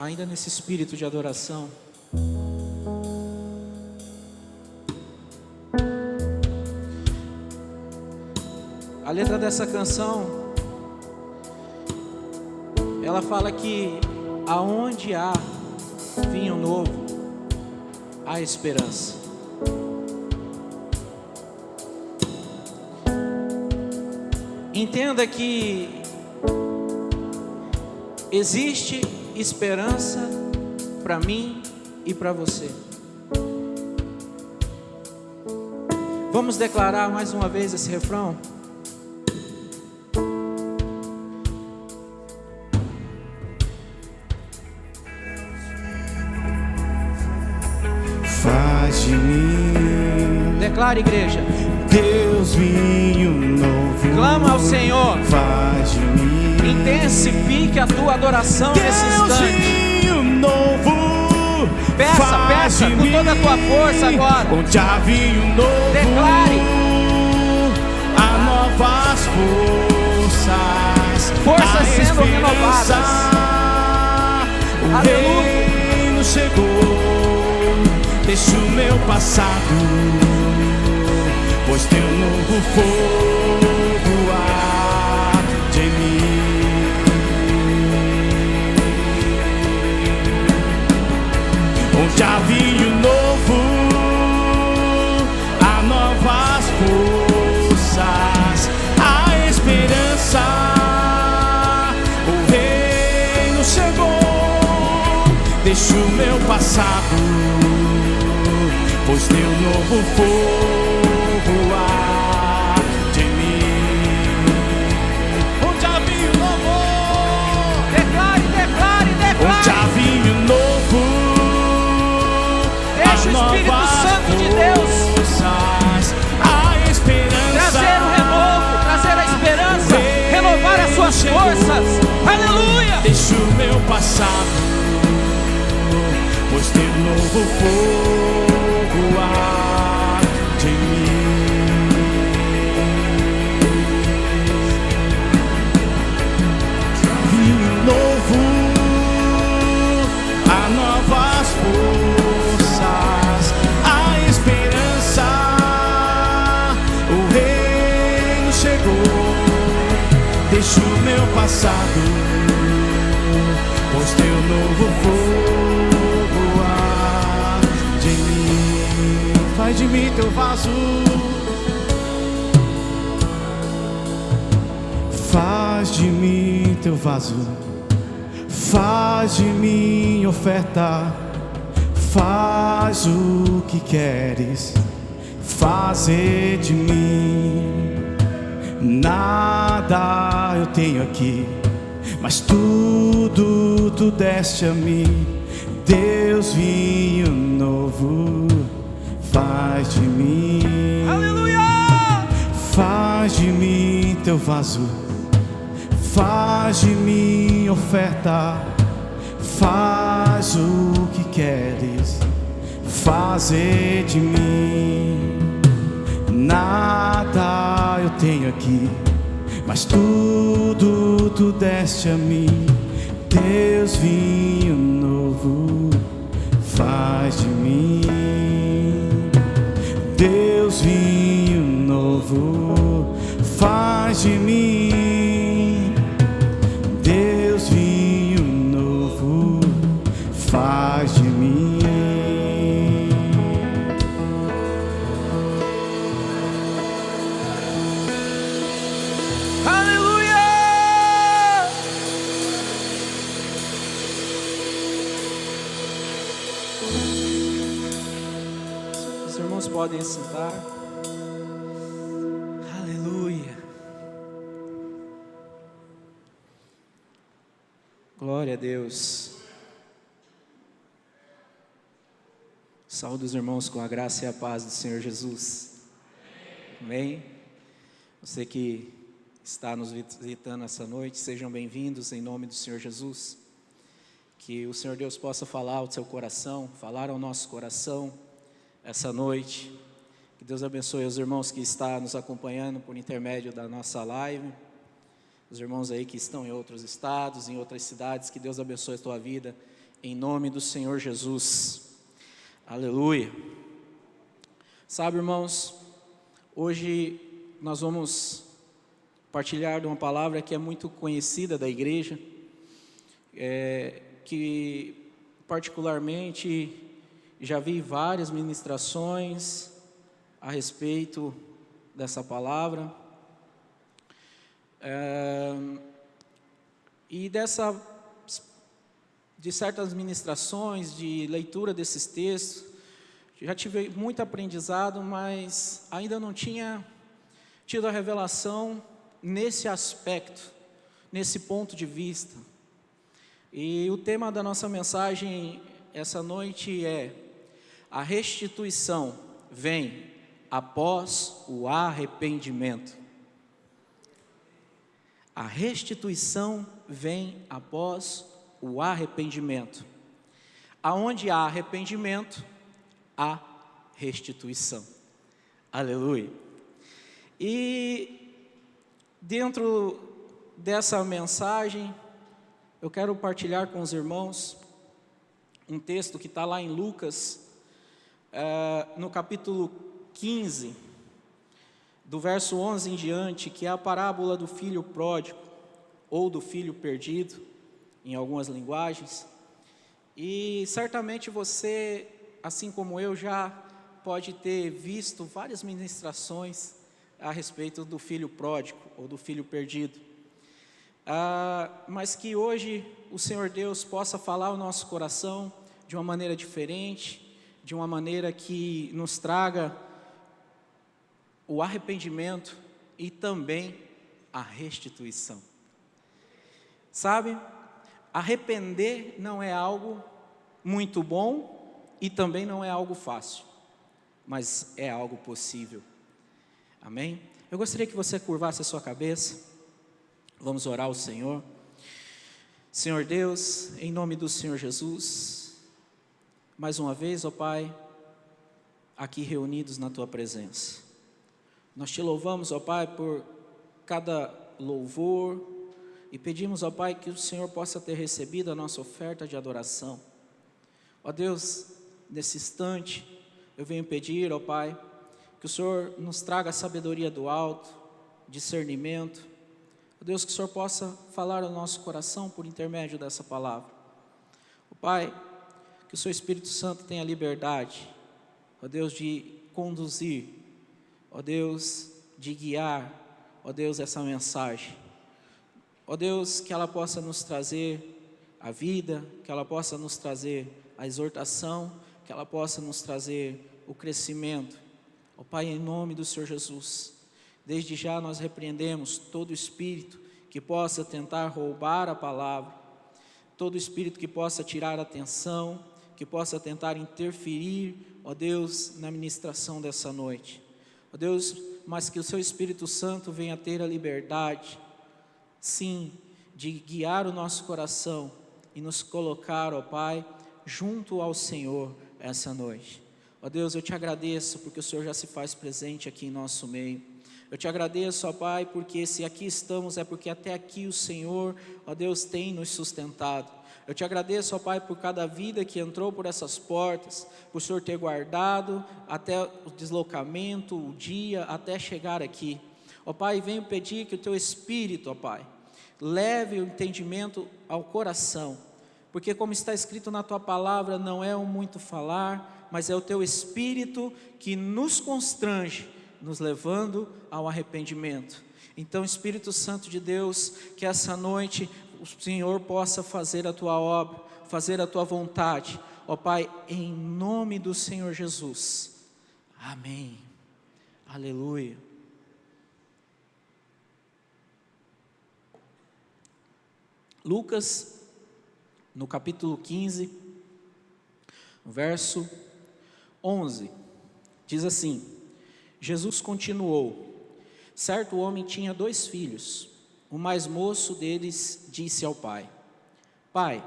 Ainda nesse espírito de adoração, a letra dessa canção, ela fala que aonde há vinho novo, há esperança. Entenda que existe esperança para mim e para você. Vamos declarar mais uma vez esse refrão? Faz de mim, Declare, igreja. Deus, vinho novo. Clama ao Senhor. Faz de mim, Intensifique a tua adoração nesse Deus, instante. vinho novo. Peça, Faz peça de com mim, toda a tua força agora. onde há vinho novo, Declare. há novas forças, Forças há sendo esperança. renovadas. O Aleluia. reino chegou. Deixa o meu passado, pois teu novo fogo arde em mim. Onde há vinho novo, há novas forças, há esperança. O reino chegou. Deixa o meu passado, pois teu novo fogo arde em mim. Onde há vinho novo, Declare, declare, onde há declare. vinho novo, Deixa há o Espírito novas Santo de Deus forças, há esperança. trazer o renovo, trazer a esperança, renovar as suas Chegou. forças. Aleluia. Deixa o meu passado, pois teu novo fogo arde em mim. Vinho novo, há novas forças, há esperança. O reino chegou. Deixa o meu passado, pois teu novo fogo arde em mim. Faz de mim teu vaso, faz de mim teu vaso, faz de mim oferta, faz o que queres fazer de mim. Nada eu tenho aqui, mas tudo tu deste a mim. Deus, vinho novo, faz de mim. Aleluia. Faz de mim teu vaso, faz de mim oferta, faz o que queres fazer de mim. Nada eu tenho aqui, mas tudo tu deste a mim. Deus, vinho novo, faz de mim. Deus, vinho novo, faz de mim. Deus, vinho novo, faz de mim. Os irmãos podem sentar. Aleluia. Glória a Deus. Saúde os irmãos com a graça e a paz do Senhor Jesus. Amém. Você que está nos visitando essa noite, sejam bem-vindos em nome do Senhor Jesus. Que o Senhor Deus possa falar ao seu coração, falar ao nosso coração essa noite. Que Deus abençoe os irmãos que estão nos acompanhando por intermédio da nossa live. Os irmãos aí que estão em outros estados, em outras cidades, que Deus abençoe a tua vida em nome do Senhor Jesus. Aleluia. Sabe, irmãos, hoje nós vamos partilhar de uma palavra que é muito conhecida da igreja, que particularmente já vi várias ministrações a respeito dessa palavra, e de certas ministrações, de leitura desses textos, já tive muito aprendizado, mas ainda não tinha tido a revelação nesse aspecto, nesse ponto de vista. E o tema da nossa mensagem essa noite é: a restituição vem após o arrependimento. A restituição vem após o arrependimento. Aonde há arrependimento, há restituição. Aleluia. E dentro dessa mensagem, eu quero partilhar com os irmãos um texto que está lá em Lucas, no capítulo 15, do verso 11 em diante, que é a parábola do filho pródigo, ou do filho perdido, em algumas linguagens. E certamente você, assim como eu, já pode ter visto várias ministrações a respeito do filho pródigo, ou do filho perdido. Mas que hoje o Senhor Deus possa falar ao nosso coração de uma maneira diferente, de uma maneira que nos traga o arrependimento e também a restituição. Sabe, arrepender não é algo muito bom e também não é algo fácil, mas é algo possível. Amém? Eu gostaria que você curvasse a sua cabeça. Vamos orar ao Senhor. Senhor Deus, em nome do Senhor Jesus, mais uma vez, ó Pai, aqui reunidos na Tua presença. Nós Te louvamos, ó Pai, por cada louvor e pedimos, ó Pai, que o Senhor possa ter recebido a nossa oferta de adoração. Ó Deus, nesse instante, eu venho pedir, ó Pai, que o Senhor nos traga a sabedoria do alto, discernimento. Ó Deus, que o Senhor possa falar ao nosso coração por intermédio dessa palavra. Ó Pai, que o Seu Espírito Santo tenha liberdade, ó Deus, de conduzir, ó Deus, de guiar, ó Deus, essa mensagem. Ó Deus, que ela possa nos trazer a vida, que ela possa nos trazer a exortação, que ela possa nos trazer o crescimento. Ó Pai, em nome do Senhor Jesus, desde já nós repreendemos todo espírito que possa tentar roubar a palavra, todo espírito que possa tirar a atenção, que possa tentar interferir, ó Deus, na ministração dessa noite. Ó Deus, mas que o Seu Espírito Santo venha ter a liberdade, sim, de guiar o nosso coração e nos colocar, ó Pai, junto ao Senhor essa noite. Ó Deus, eu Te agradeço porque o Senhor já se faz presente aqui em nosso meio. Eu Te agradeço, ó Pai, porque se aqui estamos é porque até aqui o Senhor, ó Deus, tem nos sustentado. Eu Te agradeço, ó Pai, por cada vida que entrou por essas portas, por o Senhor ter guardado até o deslocamento, o dia, até chegar aqui. Ó Pai, venho pedir que o Teu Espírito, ó Pai, leve o entendimento ao coração, porque como está escrito na Tua palavra, não é o muito falar, mas é o Teu Espírito que nos constrange, nos levando ao arrependimento. Então, Espírito Santo de Deus, que essa noite o Senhor possa fazer a Tua obra, fazer a Tua vontade, ó Pai, em nome do Senhor Jesus. Amém. Aleluia. Lucas, no capítulo 15, verso 11, diz assim: Jesus continuou: certo homem tinha 2 filhos. O mais moço deles disse ao pai: Pai,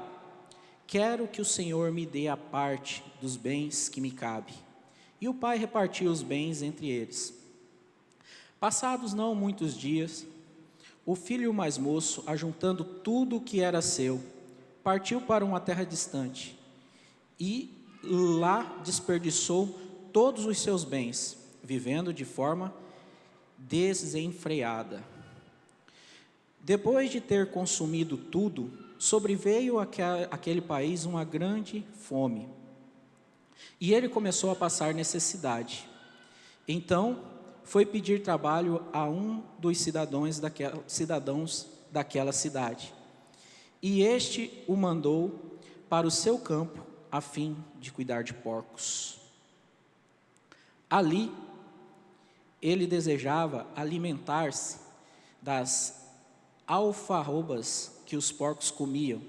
quero que o Senhor me dê a parte dos bens que me cabe. E o pai repartiu os bens entre eles. Passados não muitos dias, o filho mais moço, ajuntando tudo o que era seu, partiu para uma terra distante e lá desperdiçou todos os seus bens, vivendo de forma desenfreada. Depois de ter consumido tudo, sobreveio àquele país uma grande fome, e ele começou a passar necessidade. Então foi pedir trabalho a um dos cidadãos daquela cidade, e este o mandou para o seu campo a fim de cuidar de porcos. Ali ele desejava alimentar-se das alfarrobas que os porcos comiam,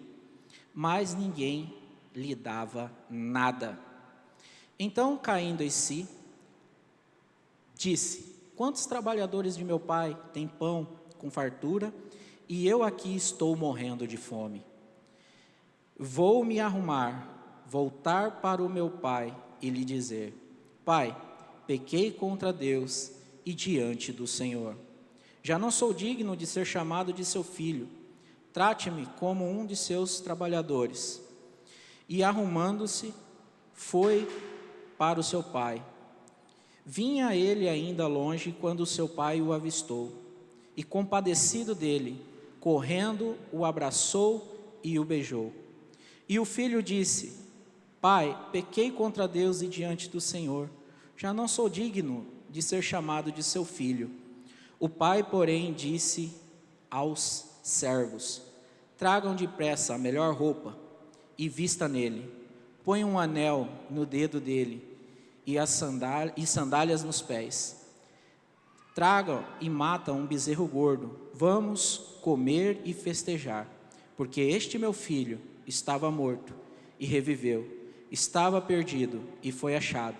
mas ninguém lhe dava nada. Então, caindo em si, disse: quantos trabalhadores de meu pai têm pão com fartura, e eu aqui estou morrendo de fome? Vou me arrumar, voltar para o meu pai e lhe dizer: Pai, pequei contra Deus e diante do Senhor. Já não sou digno de ser chamado de seu filho. Trate-me como um de seus trabalhadores. E arrumando-se, foi para o seu pai. Vinha ele ainda longe quando o seu pai o avistou, e compadecido dele, correndo, o abraçou e o beijou. E o filho disse: Pai, pequei contra Deus e diante do Senhor. Já não sou digno de ser chamado de seu filho. O pai, porém, disse aos servos: tragam depressa a melhor roupa e vista nele. Põe um anel no dedo dele e sandálias nos pés. Tragam e matam um bezerro gordo. Vamos comer e festejar, porque este meu filho estava morto e reviveu, estava perdido e foi achado.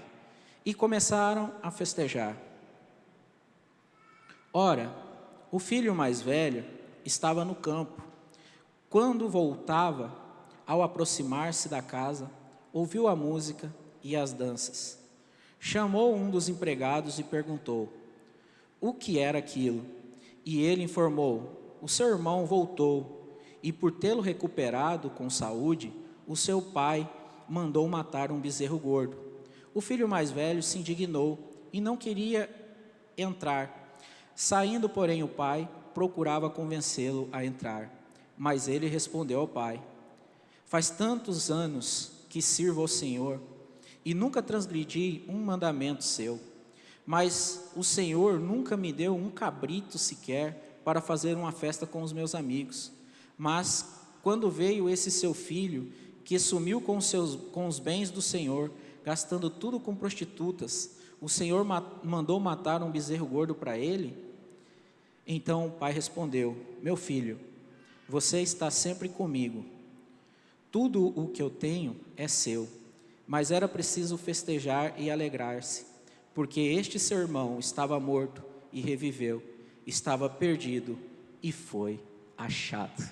E começaram a festejar. Ora, o filho mais velho estava no campo. Quando voltava, ao aproximar-se da casa, ouviu a música e as danças. Chamou um dos empregados e perguntou o que era aquilo. E ele informou: o seu irmão voltou, e por tê-lo recuperado com saúde, o seu pai mandou matar um bezerro gordo. O filho mais velho se indignou e não queria entrar. Saindo, porém, o pai procurava convencê-lo a entrar, mas ele respondeu ao pai: faz tantos anos que sirvo ao Senhor e nunca transgredi um mandamento seu, mas o Senhor nunca me deu um cabrito sequer para fazer uma festa com os meus amigos. Mas quando veio esse seu filho, que sumiu com os bens do Senhor, gastando tudo com prostitutas, o Senhor mandou matar um bezerro gordo para ele? Então o pai respondeu: meu filho, você está sempre comigo. Tudo o que eu tenho é seu. Mas era preciso festejar e alegrar-se, porque este seu irmão estava morto e reviveu, estava perdido e foi achado.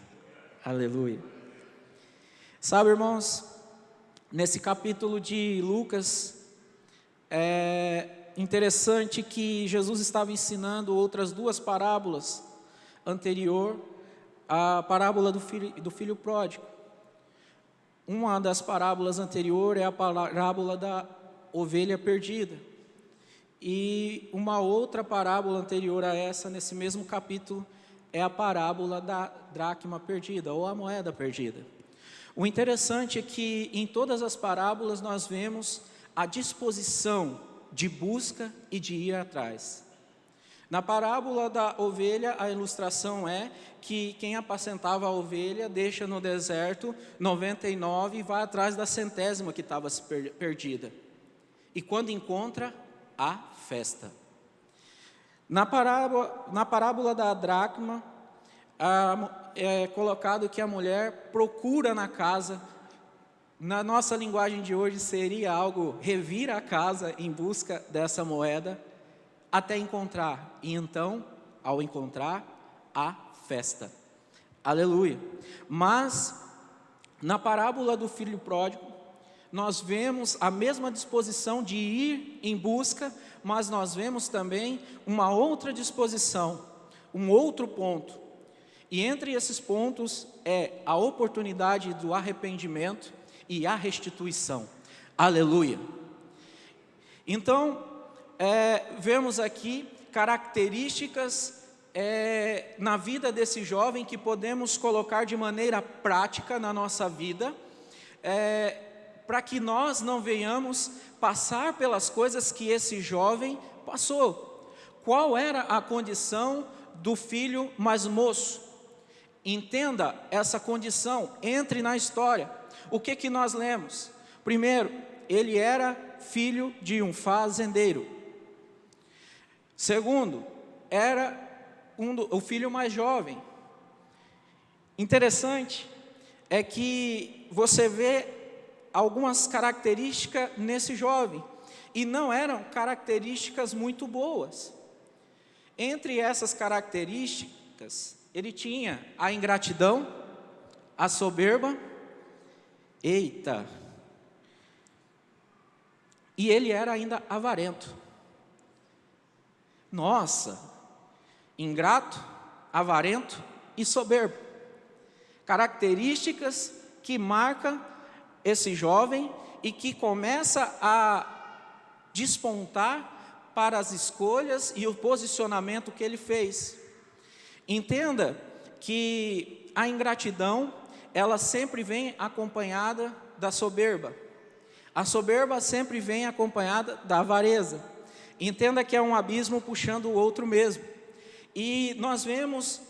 Aleluia. Sabe, irmãos, nesse capítulo de Lucas, é interessante que Jesus estava ensinando outras duas parábolas anterior à parábola do filho pródigo. Uma das parábolas anterior é a parábola da ovelha perdida. E uma outra parábola anterior a essa, nesse mesmo capítulo, é a parábola da dracma perdida, ou a moeda perdida. O interessante é que em todas as parábolas nós vemos a disposição de busca e de ir atrás. Na parábola da ovelha, a ilustração é que quem apacentava a ovelha deixa no deserto 99 e vai atrás da 100ª que estava perdida. E quando encontra, há festa. Na parábola da dracma, é colocado que a mulher procura na casa. Na nossa linguagem de hoje seria algo, revira a casa em busca dessa moeda, até encontrar. E então, ao encontrar, há festa. Aleluia. Mas, na parábola do filho pródigo, nós vemos a mesma disposição de ir em busca, mas nós vemos também uma outra disposição, um outro ponto. E entre esses pontos é a oportunidade do arrependimento e a restituição. Aleluia! Então, vemos aqui características na vida desse jovem que podemos colocar de maneira prática na nossa vida, para que nós não venhamos passar pelas coisas que esse jovem passou. Qual era a condição do filho mais moço? Entenda essa condição, entre na história. O que nós lemos? Primeiro, ele era filho de um fazendeiro. Segundo, era o filho mais jovem. Interessante é que você vê algumas características nesse jovem, e não eram características muito boas. Entre essas características, ele tinha a ingratidão, a soberba, e ele era ainda avarento. Nossa, ingrato, avarento e soberbo. Características que marcam esse jovem e que começa a despontar para as escolhas e o posicionamento que ele fez. Entenda que a ingratidão, ela sempre vem acompanhada da soberba. A soberba sempre vem acompanhada da avareza. Entenda que é um abismo puxando o outro mesmo. E nós vemos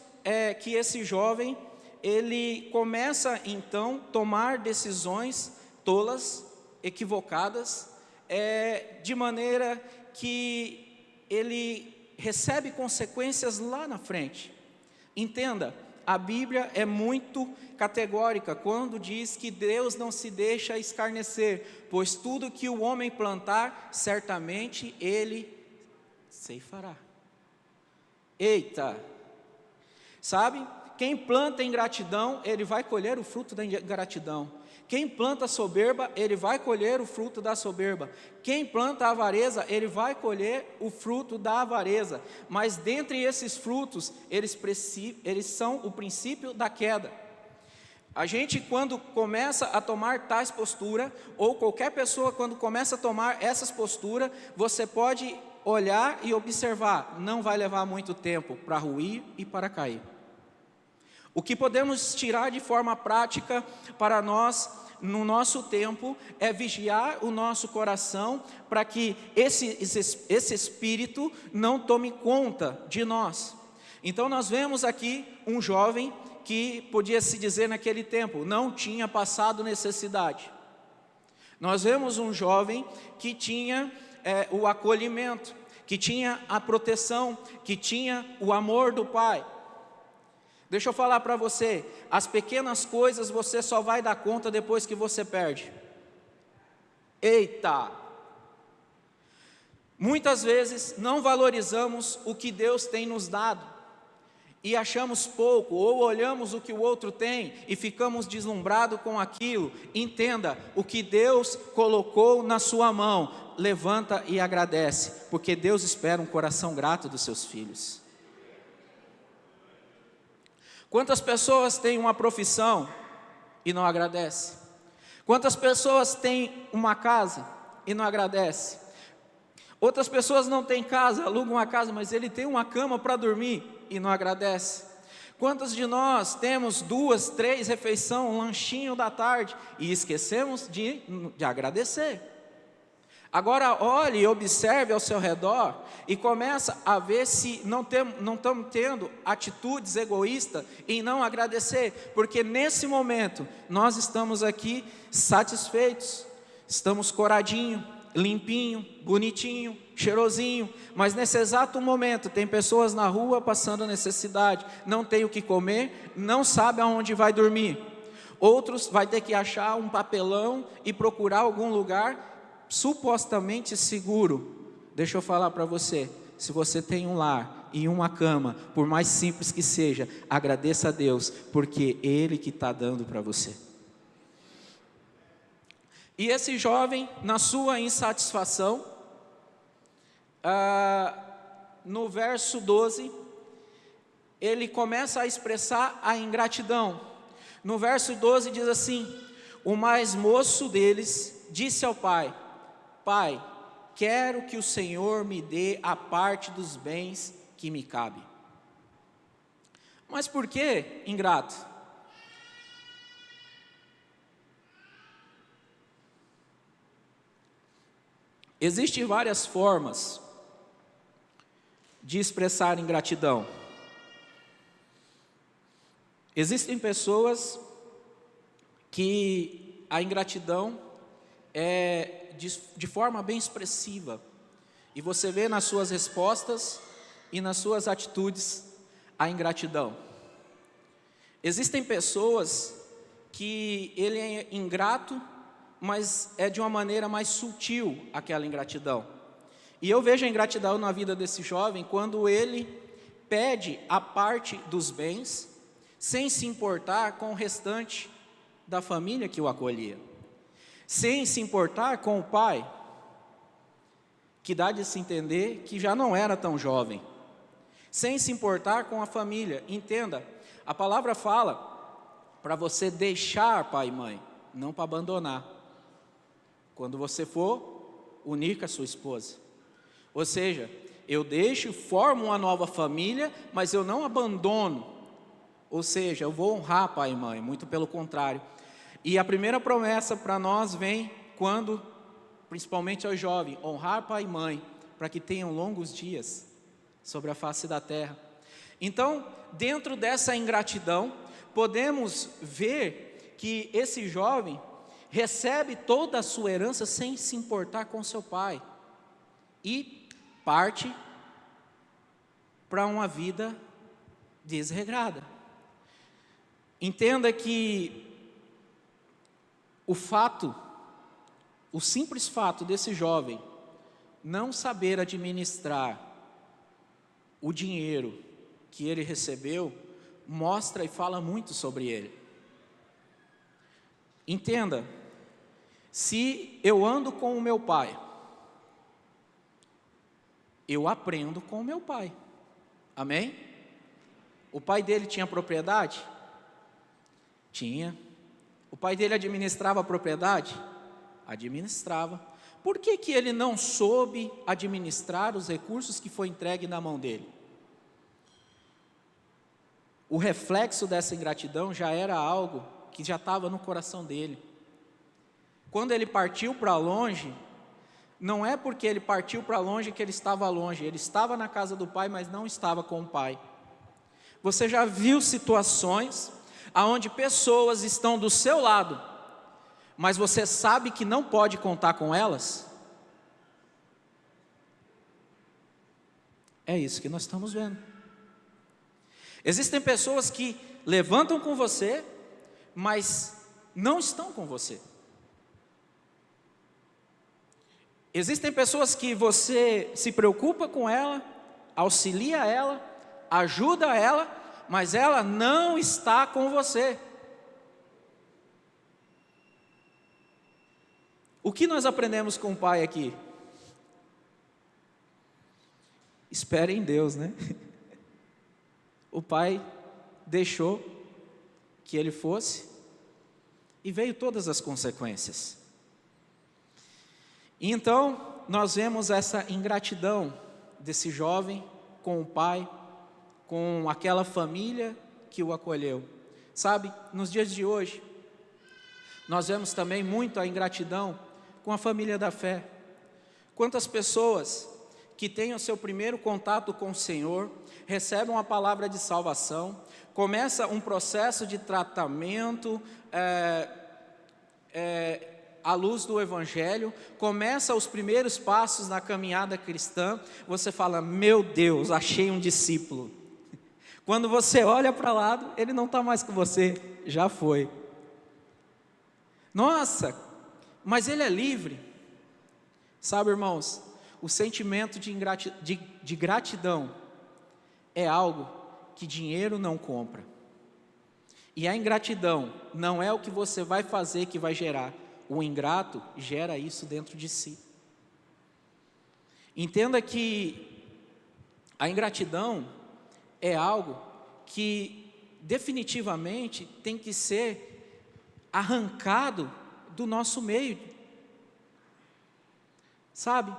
que esse jovem, ele começa então a tomar decisões tolas, equivocadas, de maneira que ele recebe consequências lá na frente. Entenda, a Bíblia é muito categórica quando diz que Deus não se deixa escarnecer, pois tudo que o homem plantar, certamente ele ceifará. Sabe? Quem planta ingratidão, ele vai colher o fruto da ingratidão. Quem planta soberba, ele vai colher o fruto da soberba. Quem planta avareza, ele vai colher o fruto da avareza. Mas dentre esses frutos, eles são o princípio da queda. A gente, quando começa a tomar tais posturas, ou qualquer pessoa quando começa a tomar essas posturas, você pode olhar e observar, não vai levar muito tempo para ruir e para cair. O que podemos tirar de forma prática para nós, no nosso tempo, é vigiar o nosso coração para que esse espírito não tome conta de nós. Então nós vemos aqui um jovem que podia se dizer naquele tempo, não tinha passado necessidade. Nós vemos um jovem que tinha o acolhimento, que tinha a proteção, que tinha o amor do pai. Deixa eu falar para você, as pequenas coisas você só vai dar conta depois que você perde. Muitas vezes não valorizamos o que Deus tem nos dado e achamos pouco, ou olhamos o que o outro tem e ficamos deslumbrados com aquilo. Entenda, o que Deus colocou na sua mão, levanta e agradece, porque Deus espera um coração grato dos seus filhos. Quantas pessoas têm uma profissão e não agradecem? Quantas pessoas têm uma casa e não agradecem? Outras pessoas não têm casa, alugam uma casa, mas ele tem uma cama para dormir e não agradece. Quantos de nós temos 2, 3 refeições, um lanchinho da tarde e esquecemos de agradecer? Agora olhe e observe ao seu redor e começa a ver se não estamos tendo atitudes egoístas em não agradecer, porque nesse momento nós estamos aqui satisfeitos, estamos coradinho, limpinho, bonitinho, cheirosinho, mas nesse exato momento tem pessoas na rua passando necessidade, não tem o que comer, não sabe aonde vai dormir. Outros vai ter que achar um papelão e procurar algum lugar supostamente seguro. Deixa eu falar para você, se você tem um lar e uma cama, por mais simples que seja, agradeça a Deus, porque Ele que está dando para você. E esse jovem, na sua insatisfação, no verso 12, ele começa a expressar a ingratidão. No verso 12 diz assim: o mais moço deles disse ao pai: Pai, quero que o Senhor me dê a parte dos bens que me cabe. Mas por que ingrato? Existem várias formas de expressar ingratidão. Existem pessoas que a ingratidão é de forma bem expressiva, e você vê nas suas respostas e nas suas atitudes a ingratidão. Existem pessoas que ele é ingrato, mas é de uma maneira mais sutil aquela ingratidão. E eu vejo a ingratidão na vida desse jovem quando ele pede a parte dos bens, sem se importar com o restante da família que o acolhia, sem se importar com o pai, que dá de se entender que já não era tão jovem, sem se importar com a família. Entenda, a palavra fala para você deixar pai e mãe, não para abandonar. Quando você for unir com a sua esposa, ou seja, eu deixo, formo uma nova família, mas eu não abandono. Ou seja, eu vou honrar pai e mãe, muito pelo contrário. E a primeira promessa para nós vem quando, principalmente aos jovens, honrar pai e mãe, para que tenham longos dias sobre a face da terra. Então, dentro dessa ingratidão, podemos ver que esse jovem recebe toda a sua herança sem se importar com seu pai, e parte para uma vida desregrada. Entenda que o simples fato desse jovem não saber administrar o dinheiro que ele recebeu, mostra e fala muito sobre ele. Entenda, se eu ando com o meu pai, eu aprendo com o meu pai, amém? O pai dele tinha propriedade? Tinha. O pai dele administrava a propriedade? Administrava. Por que que ele não soube administrar os recursos que foi entregue na mão dele? O reflexo dessa ingratidão já era algo que já estava no coração dele. Quando ele partiu para longe, não é porque ele partiu para longe que ele estava longe, ele estava na casa do pai, mas não estava com o pai. Você já viu situações onde pessoas estão do seu lado, mas você sabe que não pode contar com elas? É isso que nós estamos vendo. Existem pessoas que levantam com você, mas não estão com você. Existem pessoas que você se preocupa com ela, auxilia ela, ajuda ela, mas ela não está com você. O que nós aprendemos com o pai aqui? Espere em Deus, né? O pai deixou que ele fosse e veio todas as consequências. Então, nós vemos essa ingratidão desse jovem com o pai, com aquela família que o acolheu. Sabe, nos dias de hoje, nós vemos também muito a ingratidão com a família da fé. Quantas pessoas que têm o seu primeiro contato com o Senhor, recebem uma palavra de salvação, começa um processo de tratamento, à luz do Evangelho, começa os primeiros passos na caminhada cristã, você fala, meu Deus, achei um discípulo. Quando você olha para o lado, ele não está mais com você, já foi. Nossa, mas ele é livre. Sabe, irmãos, o sentimento de gratidão é algo que dinheiro não compra. E a ingratidão não é o que você vai fazer que vai gerar. O ingrato gera isso dentro de si. Entenda que a ingratidão é algo que definitivamente tem que ser arrancado do nosso meio. Sabe?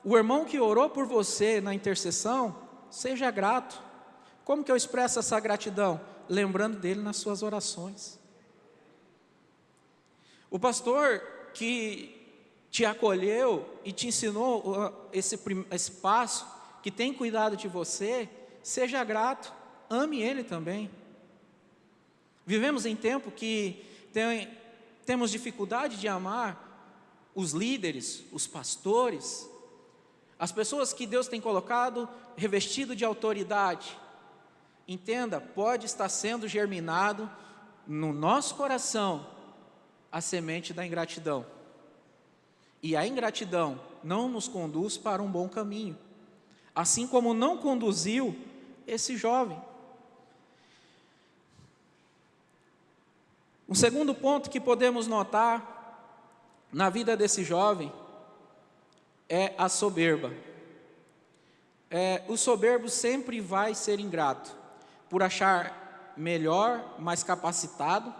O irmão que orou por você na intercessão, seja grato. Como que eu expresso essa gratidão? Lembrando dele nas suas orações. O pastor que te acolheu e te ensinou esse passo, que tem cuidado de você, seja grato, ame ele também. Vivemos em tempo que temos dificuldade de amar os líderes, os pastores, as pessoas que Deus tem colocado revestido de autoridade. Entenda, pode estar sendo germinado no nosso coração a semente da ingratidão. E a ingratidão não nos conduz para um bom caminho, assim como não conduziu esse jovem. Um segundo ponto que podemos notar na vida desse jovem é a soberba. O soberbo sempre vai ser ingrato, por achar melhor, mais capacitado,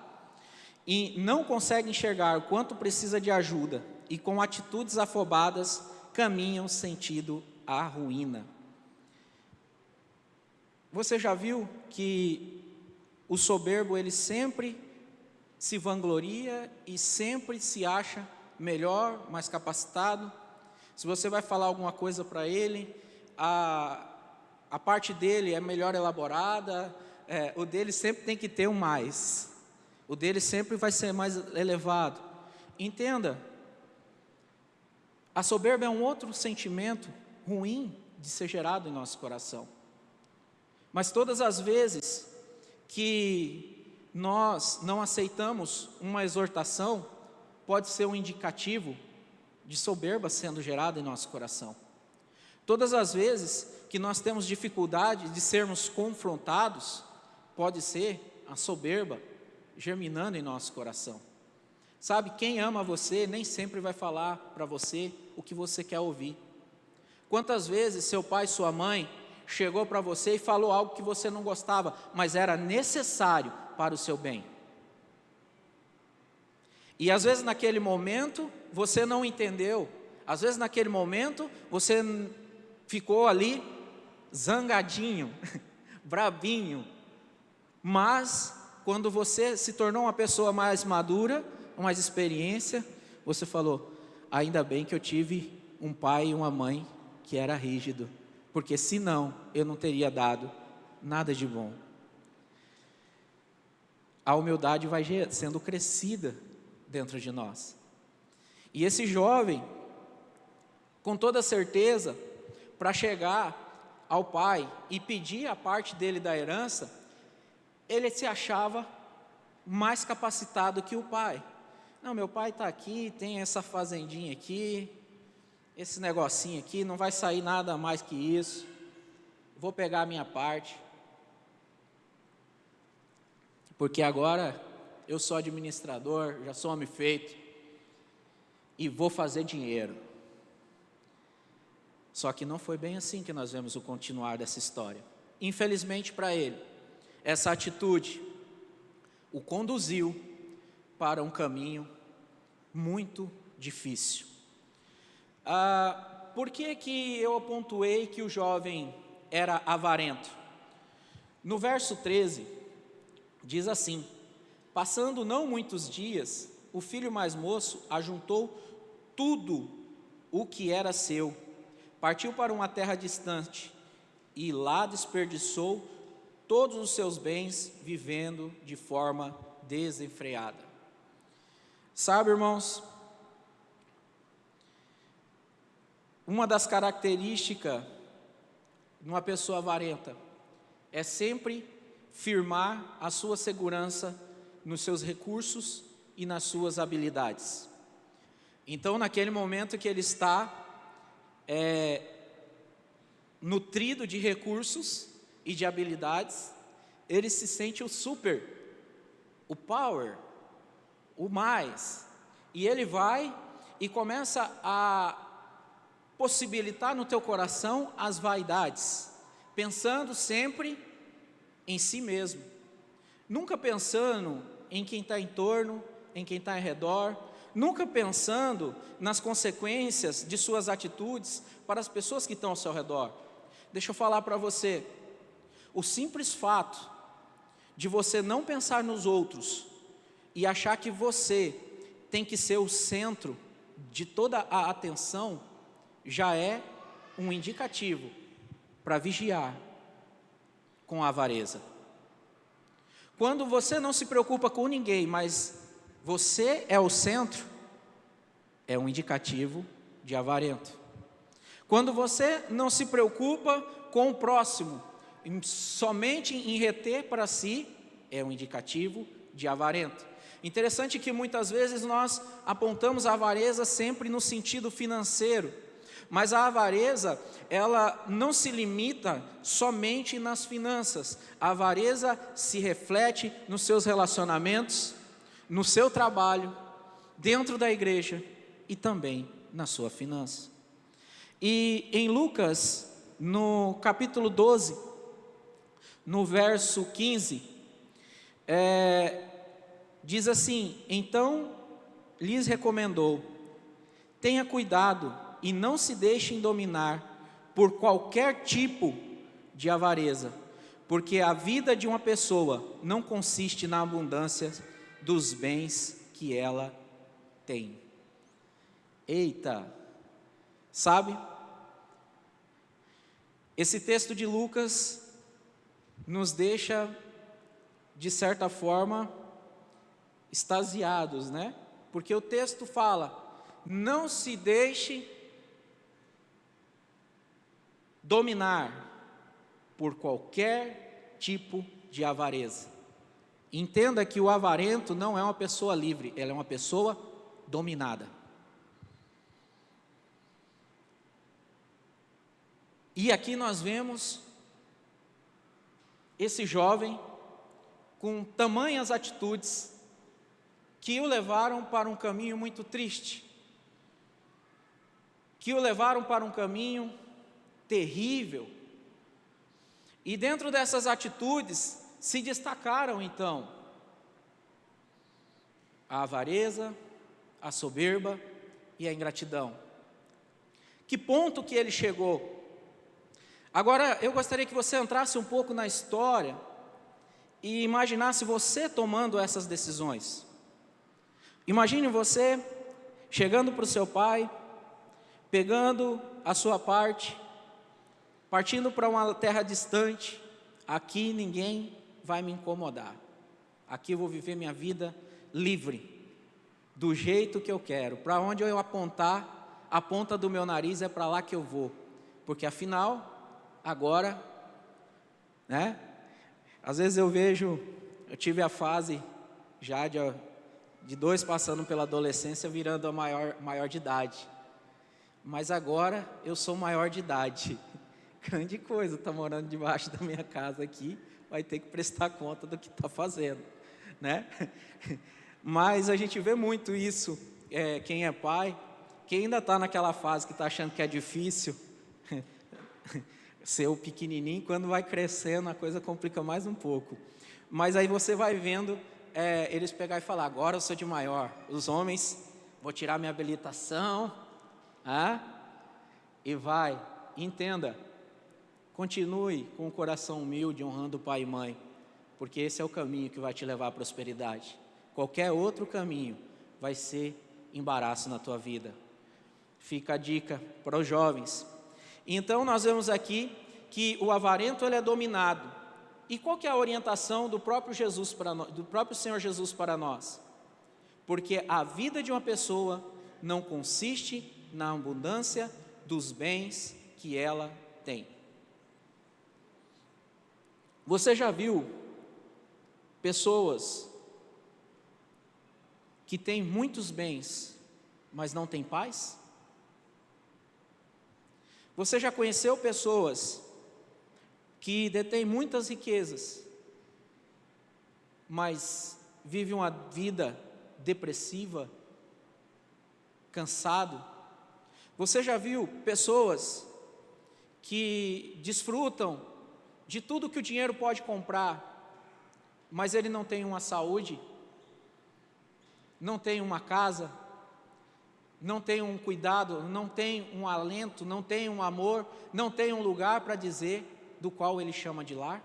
e não consegue enxergar o quanto precisa de ajuda, e com atitudes afobadas caminham sentido à ruína. Você já viu que o soberbo, ele sempre se vangloria e sempre se acha melhor, mais capacitado? Se você vai falar alguma coisa para ele, a parte dele é melhor elaborada, o dele sempre tem que ter um mais, o dele sempre vai ser mais elevado. Entenda, a soberba é um outro sentimento ruim de ser gerado em nosso coração. Mas todas as vezes que nós não aceitamos uma exortação, pode ser um indicativo de soberba sendo gerada em nosso coração. Todas as vezes que nós temos dificuldade de sermos confrontados, pode ser a soberba germinando em nosso coração. Sabe, quem ama você nem sempre vai falar para você o que você quer ouvir. Quantas vezes seu pai, sua mãe chegou para você e falou algo que você não gostava, mas era necessário para o seu bem. E às vezes naquele momento você não entendeu, às vezes naquele momento você ficou ali zangadinho, brabinho, mas quando você se tornou uma pessoa mais madura, com mais experiência, você falou: ainda bem que eu tive um pai e uma mãe que era rígido, porque senão eu não teria dado nada de bom. A humildade vai sendo crescida dentro de nós. E esse jovem, com toda certeza, para chegar ao pai e pedir a parte dele da herança, ele se achava mais capacitado que o pai. Não, meu pai está aqui, tem essa fazendinha aqui, esse negocinho aqui, não vai sair nada mais que isso, vou pegar a minha parte, porque agora eu sou administrador, já sou homem feito, e vou fazer dinheiro. Só que não foi bem assim que nós vemos o continuar dessa história. Infelizmente para ele, essa atitude o conduziu para um caminho muito difícil. Por que eu pontuei que o jovem era avarento? No verso 13, diz assim: passando não muitos dias, o filho mais moço ajuntou tudo o que era seu, partiu para uma terra distante e lá desperdiçou todos os seus bens, vivendo de forma desenfreada. Sabe, irmãos, uma das características de uma pessoa avarenta é sempre firmar a sua segurança nos seus recursos e nas suas habilidades. Então, naquele momento que ele está nutrido de recursos e de habilidades, ele se sente o super, o power, o mais, e ele vai e começa a possibilitar no teu coração as vaidades, pensando sempre em si mesmo, nunca pensando em quem está em torno, em quem está ao redor, nunca pensando nas consequências de suas atitudes para as pessoas que estão ao seu redor. Deixa eu falar para você, o simples fato de você não pensar nos outros e achar que você tem que ser o centro de toda a atenção, já é um indicativo para vigiar com a avareza. Quando você não se preocupa com ninguém, mas você é o centro, é um indicativo de avarento. Quando você não se preocupa com o próximo, somente em reter para si, é um indicativo de avarento. Interessante que muitas vezes nós apontamos a avareza sempre no sentido financeiro, mas a avareza, ela não se limita somente nas finanças. A avareza se reflete nos seus relacionamentos, no seu trabalho, dentro da igreja e também na sua finança. E em Lucas, no capítulo 12, no verso 15, diz assim: então lhes recomendou: tenha cuidado e não se deixem dominar por qualquer tipo de avareza, porque a vida de uma pessoa não consiste na abundância dos bens que ela tem. Eita, sabe? Esse texto de Lucas nos deixa, de certa forma, extasiados, né? Porque o texto fala: não se deixe dominar por qualquer tipo de avareza. Entenda que o avarento não é uma pessoa livre, ela é uma pessoa dominada. E aqui nós vemos esse jovem com tamanhas atitudes que o levaram para um caminho muito triste, que o levaram para um caminho terrível. E dentro dessas atitudes se destacaram então a avareza, a soberba e a ingratidão. Que ponto que ele chegou? Agora eu gostaria que você entrasse um pouco na história e imaginasse você tomando essas decisões. Imagine você chegando para o seu pai, pegando a sua parte, partindo para uma terra distante. Aqui ninguém vai me incomodar, aqui eu vou viver minha vida livre, do jeito que eu quero. Para onde eu apontar, a ponta do meu nariz é para lá que eu vou, porque afinal, agora, né? Às vezes eu tive a fase já de 2 passando pela adolescência, virando a maior de idade, mas agora eu sou maior de idade. Grande coisa, está morando debaixo da minha casa aqui, vai ter que prestar conta do que está fazendo, né? Mas a gente vê muito isso, quem é pai, quem ainda está naquela fase que está achando que é difícil ser o pequenininho, quando vai crescendo a coisa complica mais um pouco. Mas aí você vai vendo eles pegar e falar: agora eu sou de maior, os homens, vou tirar minha habilitação, e vai, entenda, continue com o coração humilde, honrando o pai e mãe, porque esse é o caminho que vai te levar à prosperidade. Qualquer outro caminho vai ser embaraço na tua vida. Fica a dica para os jovens. Então nós vemos aqui que o avarento ele é dominado. E qual que é a orientação do próprio Senhor Jesus para nós? Porque a vida de uma pessoa não consiste na abundância dos bens que ela tem. Você já viu pessoas que têm muitos bens, mas não têm paz? Você já conheceu pessoas que detêm muitas riquezas, mas vivem uma vida depressiva, cansado? Você já viu pessoas que desfrutam de tudo que o dinheiro pode comprar, mas ele não tem uma saúde, não tem uma casa, não tem um cuidado, não tem um alento, não tem um amor, não tem um lugar para dizer do qual ele chama de lar?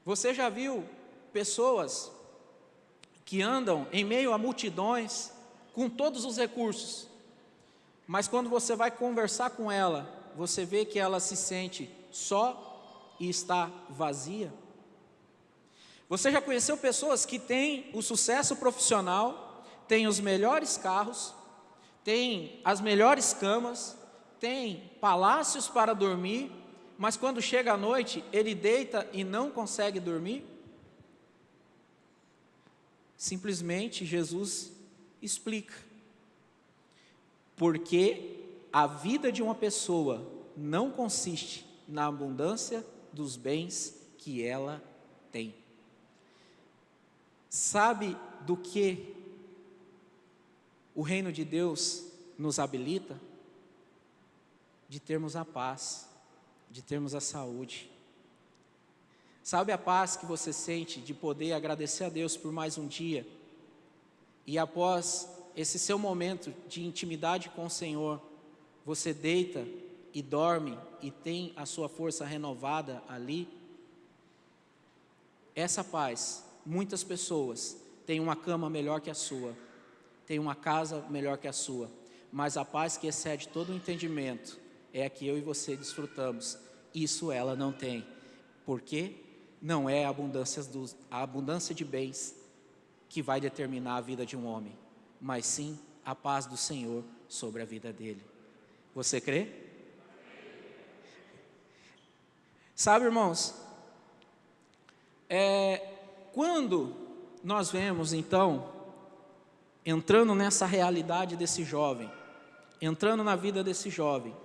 Você já viu pessoas que andam em meio a multidões com todos os recursos, mas quando você vai conversar com ela, você vê que ela se sente só e está vazia? Você já conheceu pessoas que têm o sucesso profissional, têm os melhores carros, têm as melhores camas, têm palácios para dormir, mas quando chega a noite, ele deita e não consegue dormir? Simplesmente Jesus explica. Porque a vida de uma pessoa não consiste na abundância dos bens que ela tem. Sabe do que o reino de Deus nos habilita? De termos a paz, de termos a saúde. Sabe a paz que você sente de poder agradecer a Deus por mais um dia? E após esse seu momento de intimidade com o Senhor, você deita e dorme e tem a sua força renovada ali? Essa paz, muitas pessoas têm uma cama melhor que a sua, têm uma casa melhor que a sua, mas a paz que excede todo o entendimento é a que eu e você desfrutamos. Isso ela não tem. Por quê? Não é a abundância de bens que vai determinar a vida de um homem, mas sim a paz do Senhor sobre a vida dele. Você crê? Sabe, irmãos, quando nós vemos então, entrando nessa realidade desse jovem, entrando na vida desse jovem,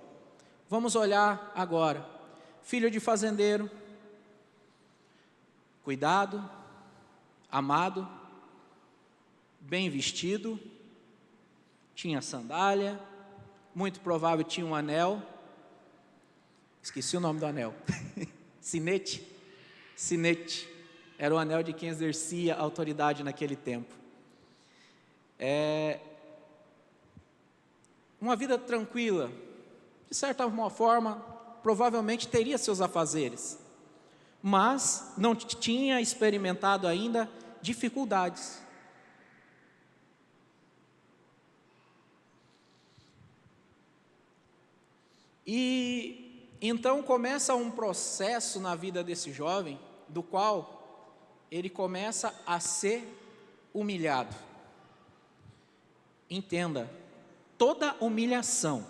vamos olhar agora, filho de fazendeiro, cuidado, amado, bem vestido, tinha sandália, muito provável tinha um anel, esqueci o nome do anel, sinete, era o anel de quem exercia a autoridade naquele tempo. Uma vida tranquila, de certa forma, provavelmente teria seus afazeres, mas não tinha experimentado ainda dificuldades. E então começa um processo na vida desse jovem, do qual ele começa a ser humilhado. Entenda, toda humilhação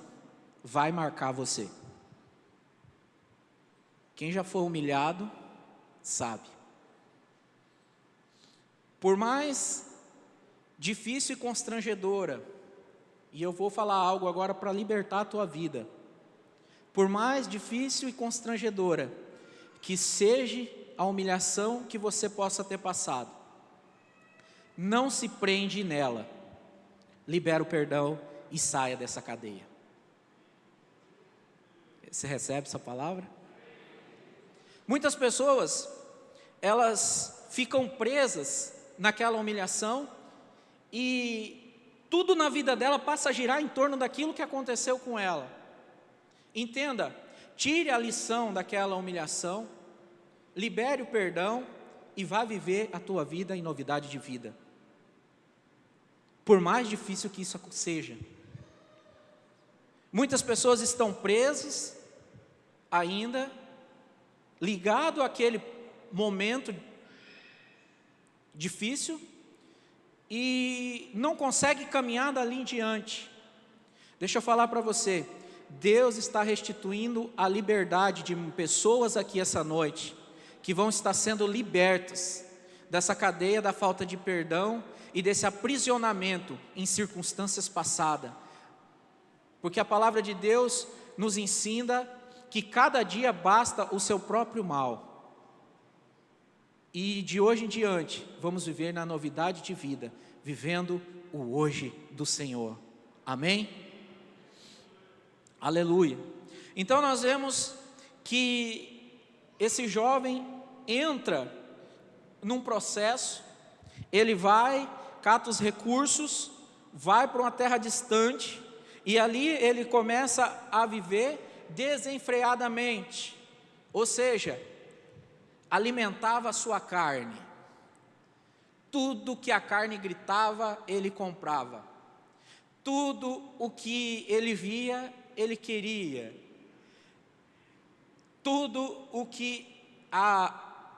vai marcar você. Quem já foi humilhado, sabe. Por mais difícil e constrangedora, e eu vou falar algo agora para libertar a tua vida, por mais difícil e constrangedora que seja a humilhação que você possa ter passado, não se prende nela, libera o perdão e saia dessa cadeia. Você recebe essa palavra? Muitas pessoas, elas ficam presas naquela humilhação e tudo na vida dela passa a girar em torno daquilo que aconteceu com ela. Entenda, tire a lição daquela humilhação, libere o perdão e vá viver a tua vida em novidade de vida. Por mais difícil que isso seja. Muitas pessoas estão presas ainda, ligado àquele momento difícil e não consegue caminhar dali em diante. Deixa eu falar para você, Deus está restituindo a liberdade de pessoas aqui essa noite, que vão estar sendo libertas dessa cadeia da falta de perdão e desse aprisionamento em circunstâncias passadas. Porque a palavra de Deus nos ensina que cada dia basta o seu próprio mal. E de hoje em diante, vamos viver na novidade de vida, vivendo o hoje do Senhor. Amém? Aleluia. Então nós vemos que esse jovem entra num processo, ele vai, cata os recursos, vai para uma terra distante, e ali ele começa a viver desenfreadamente, ou seja, alimentava a sua carne. Tudo que a carne gritava, ele comprava. Tudo o que ele via, ele queria. Tudo o que a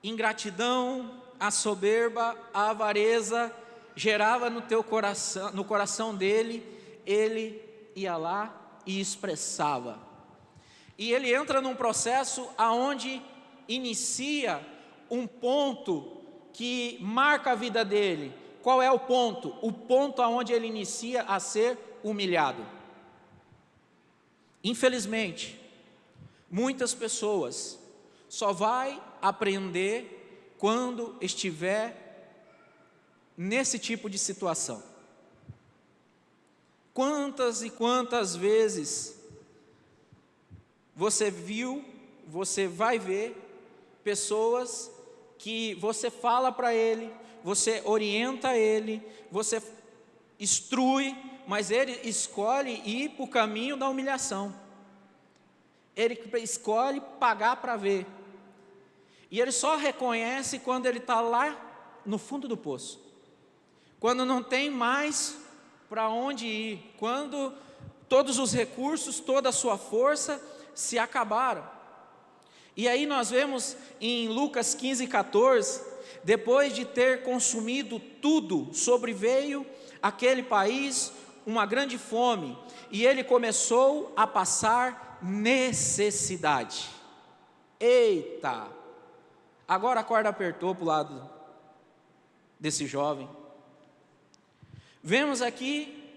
ingratidão, a soberba, a avareza gerava no coração dele, ele ia lá e expressava. E ele entra num processo aonde inicia um ponto que marca a vida dele. Qual é o ponto? O ponto aonde ele inicia a ser humilhado. Infelizmente, muitas pessoas só vai aprender quando estiver nesse tipo de situação. Quantas e quantas vezes você viu, você vai ver pessoas que você fala para ele, você orienta ele, você instrui, mas ele escolhe ir para o caminho da humilhação. Ele escolhe pagar para ver. E ele só reconhece quando ele está lá no fundo do poço. Quando não tem mais para onde ir. Quando todos os recursos, toda a sua força se acabaram. E aí nós vemos em Lucas 15:14, depois de ter consumido tudo, sobreveio àquele país uma grande fome, e ele começou a passar necessidade. Eita! Agora a corda apertou para o lado desse jovem. Vemos aqui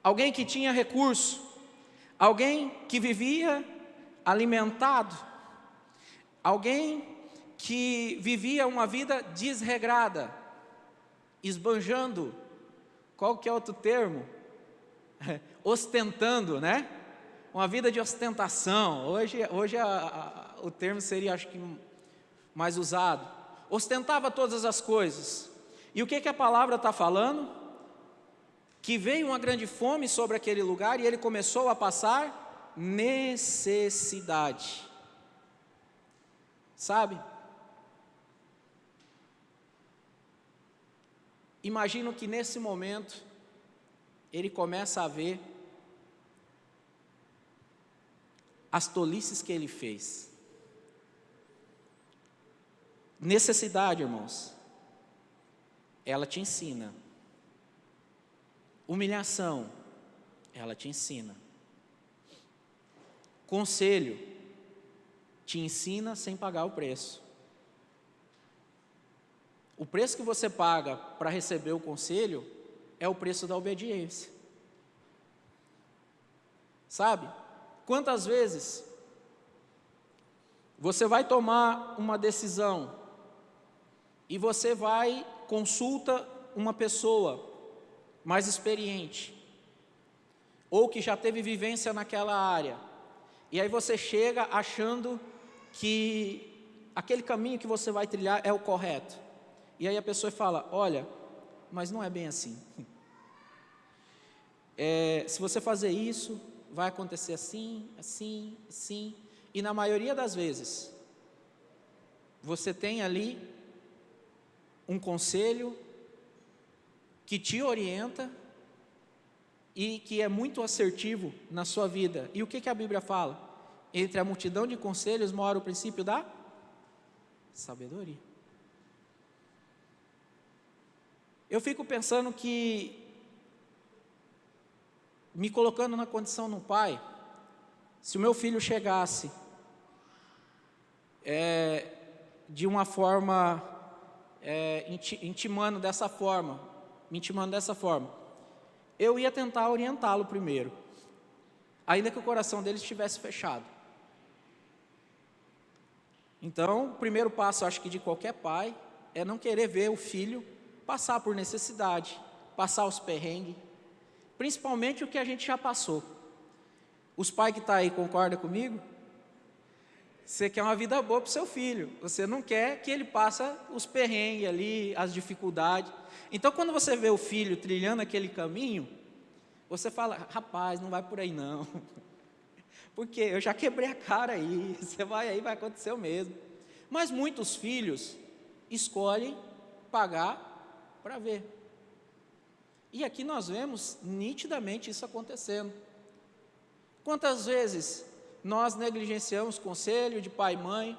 alguém que tinha recurso, alguém que vivia alimentado, alguém que vivia uma vida desregrada, esbanjando, qual que é outro termo? Ostentando, né? Uma vida de ostentação. Hoje o termo seria, acho que, mais usado. Ostentava todas as coisas. E o que a palavra está falando? Que veio uma grande fome sobre aquele lugar e ele começou a passar necessidade. Sabe? Imagino que nesse momento ele começa a ver as tolices que ele fez. Necessidade, irmãos, ela te ensina. Humilhação, ela te ensina. Conselho, te ensina sem pagar o preço. O preço que você paga para receber o conselho é o preço da obediência. Sabe? Quantas vezes você vai tomar uma decisão e você vai, consulta uma pessoa mais experiente, ou que já teve vivência naquela área, e aí você chega achando que aquele caminho que você vai trilhar é o correto, e aí a pessoa fala, olha, mas não é bem assim, se você fazer isso, vai acontecer assim, assim, assim, e na maioria das vezes, você tem ali um conselho que te orienta e que é muito assertivo na sua vida. E o que a Bíblia fala? Entre a multidão de conselhos mora o princípio da sabedoria. Eu fico pensando que, me colocando na condição do pai, se o meu filho chegasse de uma forma, intimando dessa forma, me intimando dessa forma, eu ia tentar orientá-lo primeiro, ainda que o coração dele estivesse fechado. Então, o primeiro passo, acho que de qualquer pai, é não querer ver o filho passar por necessidade, passar os perrengues, principalmente o que a gente já passou. Os pais que estão aí concordam comigo? Você quer uma vida boa para o seu filho. Você não quer que ele passe os perrengues ali, as dificuldades. Então, quando você vê o filho trilhando aquele caminho, você fala, rapaz, não vai por aí não. Porque eu já quebrei a cara aí, você vai aí, vai acontecer o mesmo. Mas muitos filhos escolhem pagar para ver. E aqui nós vemos nitidamente isso acontecendo. Quantas vezes nós negligenciamos conselho de pai e mãe,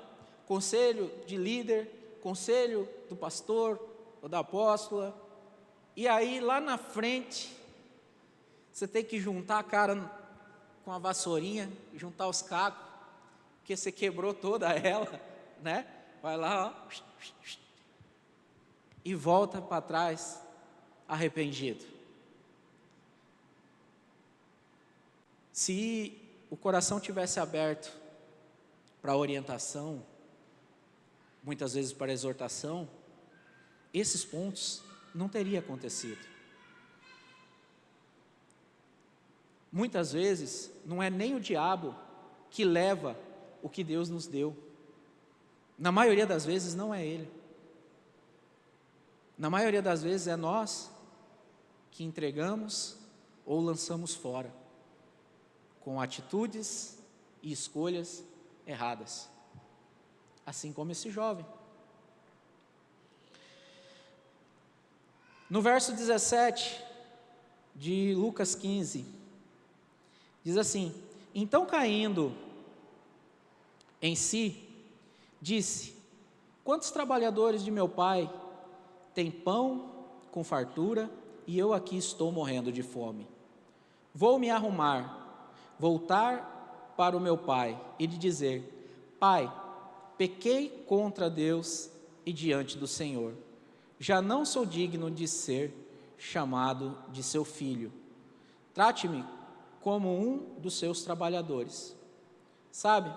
conselho de líder, conselho do pastor ou da apóstola, e aí lá na frente, você tem que juntar a cara com a vassourinha, juntar os cacos, porque você quebrou toda ela, né? Vai lá, ó, e volta para trás arrependido. Se o coração tivesse aberto para orientação, muitas vezes para exortação, esses pontos não teriam acontecido. Muitas vezes não é nem o diabo que leva o que Deus nos deu. Na maioria das vezes não é ele. Na maioria das vezes é nós que entregamos ou lançamos fora, com atitudes e escolhas erradas. Assim como esse jovem. No verso 17 de Lucas 15, diz assim: então caindo em si, disse: quantos trabalhadores de meu pai têm pão com fartura, e eu aqui estou morrendo de fome. Vou me arrumar, voltar para o meu pai e lhe dizer: pai, pequei contra Deus e diante do Senhor. Já não sou digno de ser chamado de seu filho. Trate-me como um dos seus trabalhadores. Sabe,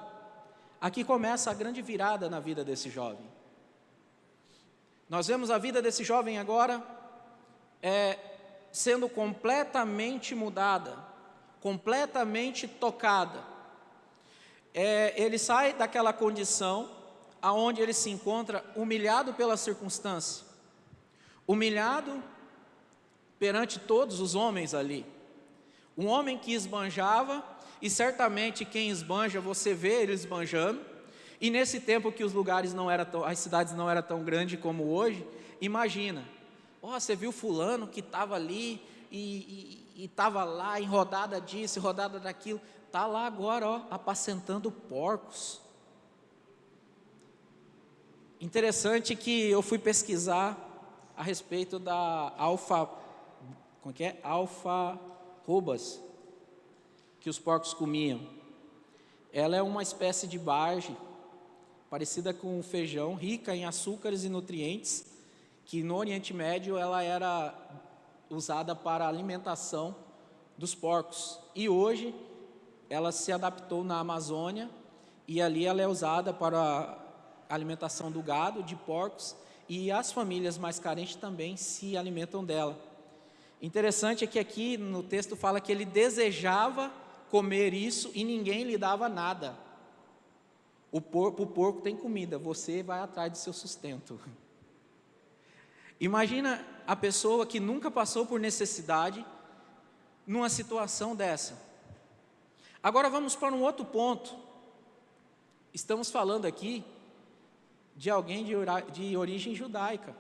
aqui começa a grande virada na vida desse jovem. Nós vemos a vida desse jovem agora sendo completamente mudada, completamente tocada. Ele sai daquela condição aonde ele se encontra humilhado pela circunstância, humilhado perante todos os homens ali. Um homem que esbanjava, e certamente quem esbanja, você vê ele esbanjando, e nesse tempo que os lugares não eram tão, as cidades não eram tão grandes como hoje, imagina, você viu fulano que estava ali, e estava lá em rodada disso, rodada daquilo, está lá agora, apacentando porcos. Interessante que eu fui pesquisar a respeito da alfarrobas que os porcos comiam. Ela é uma espécie de barge parecida com o feijão, rica em açúcares e nutrientes, que no Oriente Médio ela era usada para a alimentação dos porcos. E hoje ela se adaptou na Amazônia e ali ela é usada para a alimentação do gado, de porcos, e as famílias mais carentes também se alimentam dela. Interessante é que aqui no texto fala que ele desejava comer isso e ninguém lhe dava nada. O porco tem comida, você vai atrás do seu sustento. Imagina a pessoa que nunca passou por necessidade numa situação dessa. Agora vamos para um outro ponto. Estamos falando aqui de alguém de origem judaica,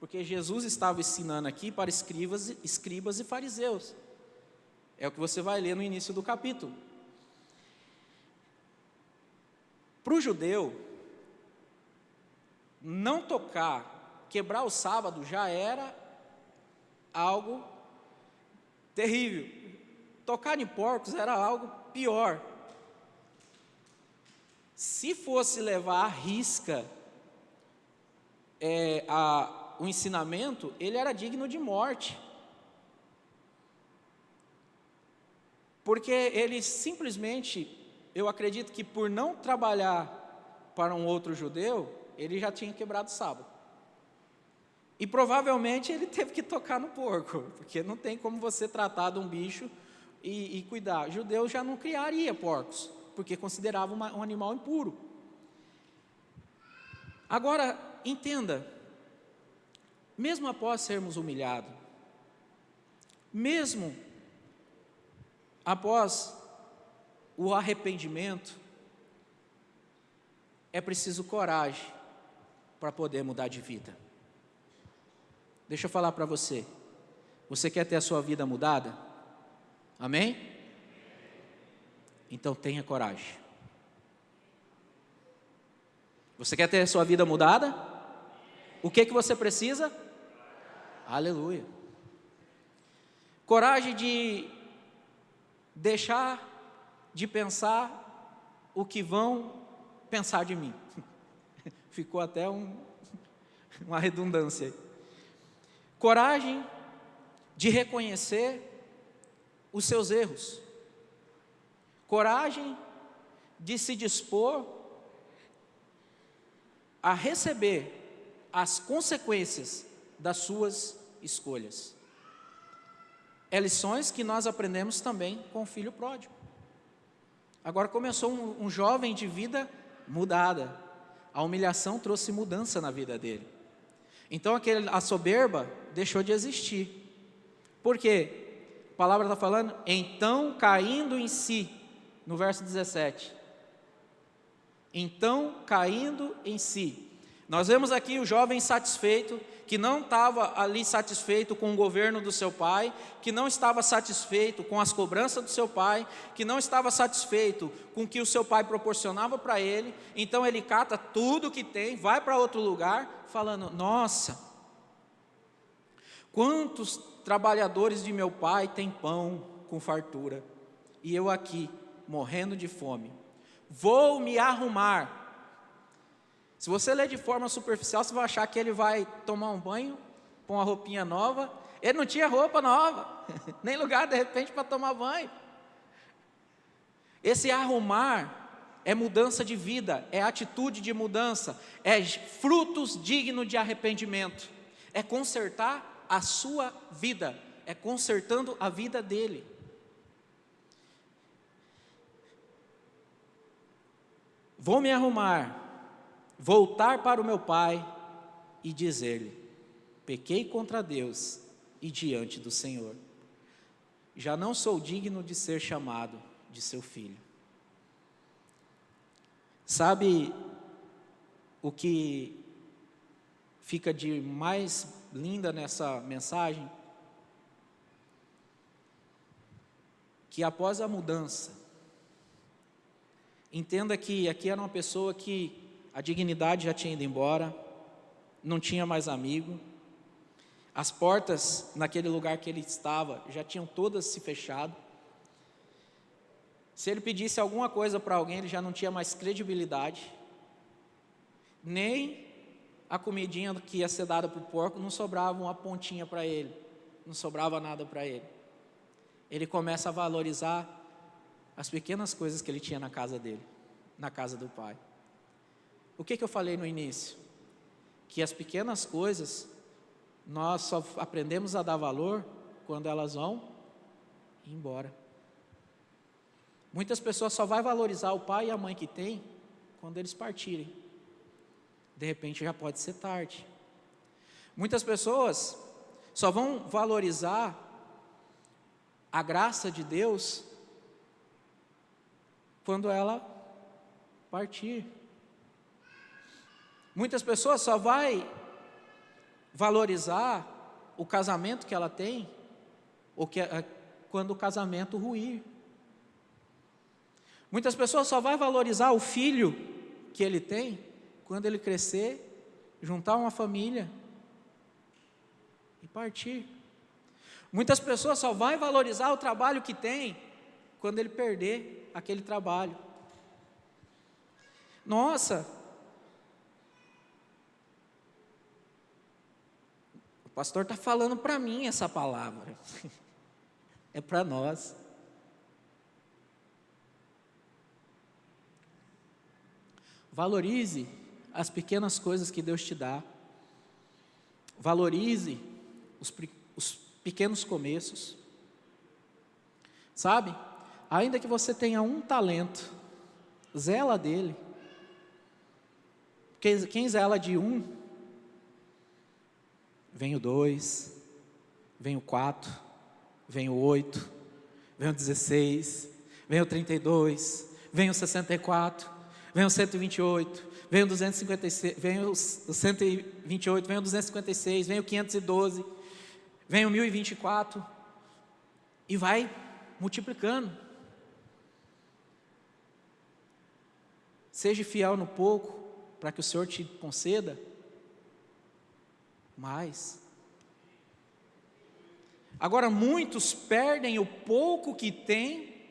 porque Jesus estava ensinando aqui para escribas e fariseus. É o que você vai ler no início do capítulo. Para o judeu, não tocar, quebrar o sábado já era algo terrível. Tocar em porcos era algo pior. Se fosse levar à risca o ensinamento, ele era digno de morte. Porque ele simplesmente, eu acredito que por não trabalhar para um outro judeu, ele já tinha quebrado o sábado. E provavelmente ele teve que tocar no porco, porque não tem como você tratar de um bicho e cuidar. Judeus já não criaria porcos, porque considerava um animal impuro. Agora, entenda, mesmo após sermos humilhados, mesmo após o arrependimento, é preciso coragem para poder mudar de vida. Deixa eu falar para você. Você quer ter a sua vida mudada? Amém? Então tenha coragem. Você quer ter a sua vida mudada? O que você precisa? Aleluia. Coragem de deixar de pensar o que vão pensar de mim. Ficou até uma redundância aí. Coragem de reconhecer os seus erros. Coragem de se dispor a receber as consequências das suas escolhas. É lições que nós aprendemos também com o filho pródigo. Agora começou um jovem de vida mudada. A humilhação trouxe mudança na vida dele. Então a soberba deixou de existir. Por quê? A palavra está falando, então caindo em si, no verso 17. Então caindo em si. Nós vemos aqui o jovem insatisfeito, que não estava ali satisfeito com o governo do seu pai, que não estava satisfeito com as cobranças do seu pai, que não estava satisfeito com o que o seu pai proporcionava para ele. Então ele cata tudo que tem, vai para outro lugar, falando, nossa, quantos trabalhadores de meu pai têm pão com fartura, e eu aqui, morrendo de fome. Vou me arrumar. Se você ler de forma superficial, você vai achar que ele vai tomar um banho, pôr uma roupinha nova. Ele não tinha roupa nova, nem lugar de repente para tomar banho. Esse arrumar é mudança de vida, é atitude de mudança, é frutos dignos de arrependimento, é consertar a sua vida, é consertando a vida dele. Vou me arrumar, voltar para o meu pai e dizer-lhe, pequei contra Deus e diante do Senhor. Já não sou digno de ser chamado de seu filho. Sabe o que fica de mais linda nessa mensagem? Que após a mudança, entenda que aqui era uma pessoa que a dignidade já tinha ido embora, não tinha mais amigo, as portas naquele lugar que ele estava já tinham todas se fechado. Se ele pedisse alguma coisa para alguém, ele já não tinha mais credibilidade, nem a comidinha que ia ser dada para o porco, não sobrava uma pontinha para ele, não sobrava nada para ele. Ele começa a valorizar as pequenas coisas que ele tinha na casa dele, na casa do pai. O que eu falei no início? Que as pequenas coisas, nós só aprendemos a dar valor quando elas vão embora. Muitas pessoas só vão valorizar o pai e a mãe que tem quando eles partirem. De repente já pode ser tarde. Muitas pessoas só vão valorizar a graça de Deus quando ela partir. Muitas pessoas só vão valorizar o casamento que ela tem quando o casamento ruir. Muitas pessoas só vão valorizar o filho que ele tem quando ele crescer, juntar uma família e partir. Muitas pessoas só vão valorizar o trabalho que tem quando ele perder aquele trabalho. Nossa, o pastor está falando para mim essa palavra. É para nós. Valorize as pequenas coisas que Deus te dá. Valorize os pequenos começos. Sabe? Ainda que você tenha um talento, zela dele. Porque quem zela de um, vem o 2, vem o 4, vem o 8, vem o 16, vem o 32, vem o 64, vem o 128, vem o 256, vem o 128, vem o 256, vem o 512, vem o 1024, e vai multiplicando. Seja fiel no pouco, para que o Senhor te conceda mais. Agora, muitos perdem o pouco que têm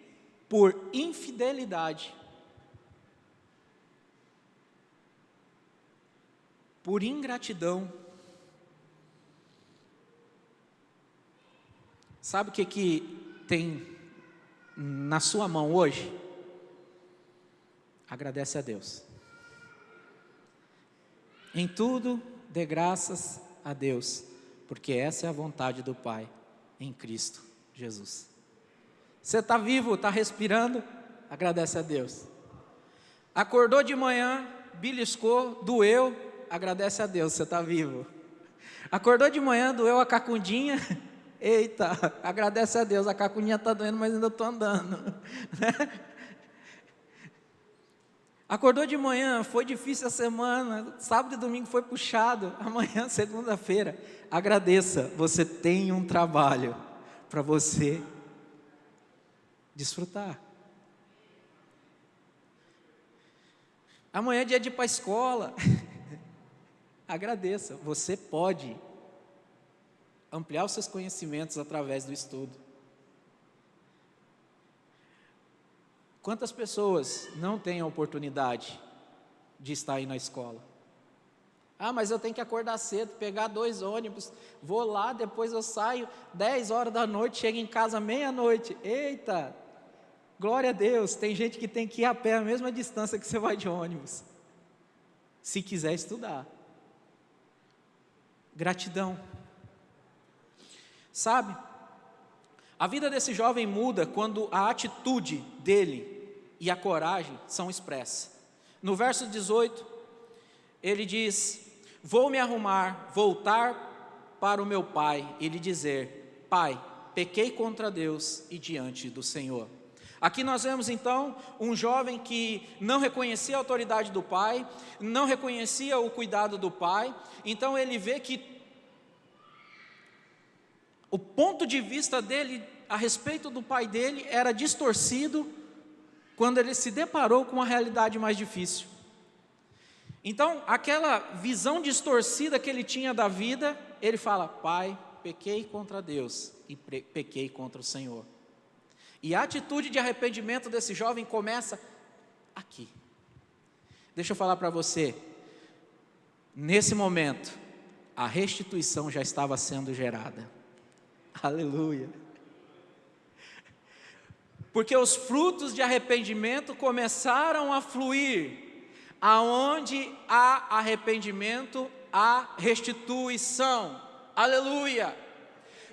por infidelidade, por ingratidão. Sabe o que tem na sua mão hoje? Agradece a Deus. Em tudo, dê graças a Deus, porque essa é a vontade do Pai em Cristo Jesus. Você está vivo, está respirando? Agradece a Deus. Acordou de manhã, beliscou, doeu, agradece a Deus, você está vivo. Acordou de manhã, doeu a cacundinha, eita, agradece a Deus, a cacundinha está doendo, mas ainda estou andando. Acordou de manhã, foi difícil a semana, sábado e domingo foi puxado, amanhã, segunda-feira, agradeça, você tem um trabalho para você desfrutar. Amanhã é dia de ir para a escola, agradeça, você pode ampliar os seus conhecimentos através do estudo. Quantas pessoas não têm a oportunidade de estar aí na escola? Ah, mas eu tenho que acordar cedo, pegar 2 ônibus, vou lá, depois eu saio 10 horas da noite, chego em casa meia-noite. Eita, glória a Deus, tem gente que tem que ir a pé a mesma distância que você vai de ônibus, se quiser estudar. Gratidão. Sabe, a vida desse jovem muda quando a atitude dele e a coragem são expressas. No verso 18, ele diz: vou me arrumar, voltar para o meu pai e lhe dizer: Pai, pequei contra Deus e diante do Senhor. Aqui nós vemos então um jovem que não reconhecia a autoridade do pai, não reconhecia o cuidado do pai, então ele vê que o ponto de vista dele a respeito do pai dele era distorcido quando ele se deparou com uma realidade mais difícil. Então, aquela visão distorcida que ele tinha da vida, ele fala: Pai, pequei contra Deus e pequei contra o Senhor. E a atitude de arrependimento desse jovem começa aqui. Deixa eu falar para você, nesse momento, a restituição já estava sendo gerada. Aleluia. Porque os frutos de arrependimento começaram a fluir. Aonde há arrependimento, há restituição. Aleluia.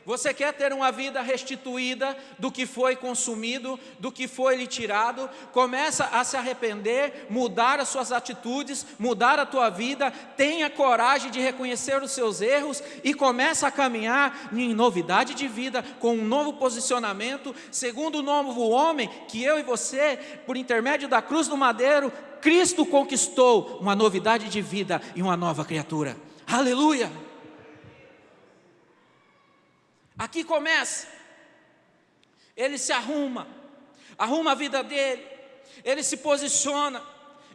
Você quer ter uma vida restituída do que foi consumido, do que foi lhe tirado? Começa a se arrepender, mudar as suas atitudes, mudar a tua vida. Tenha coragem de reconhecer os seus erros e começa a caminhar em novidade de vida, com um novo posicionamento, segundo o novo homem que eu e você, por intermédio da cruz do madeiro, Cristo conquistou uma novidade de vida e uma nova criatura. Aleluia! Aqui começa, ele se arruma a vida dele, ele se posiciona,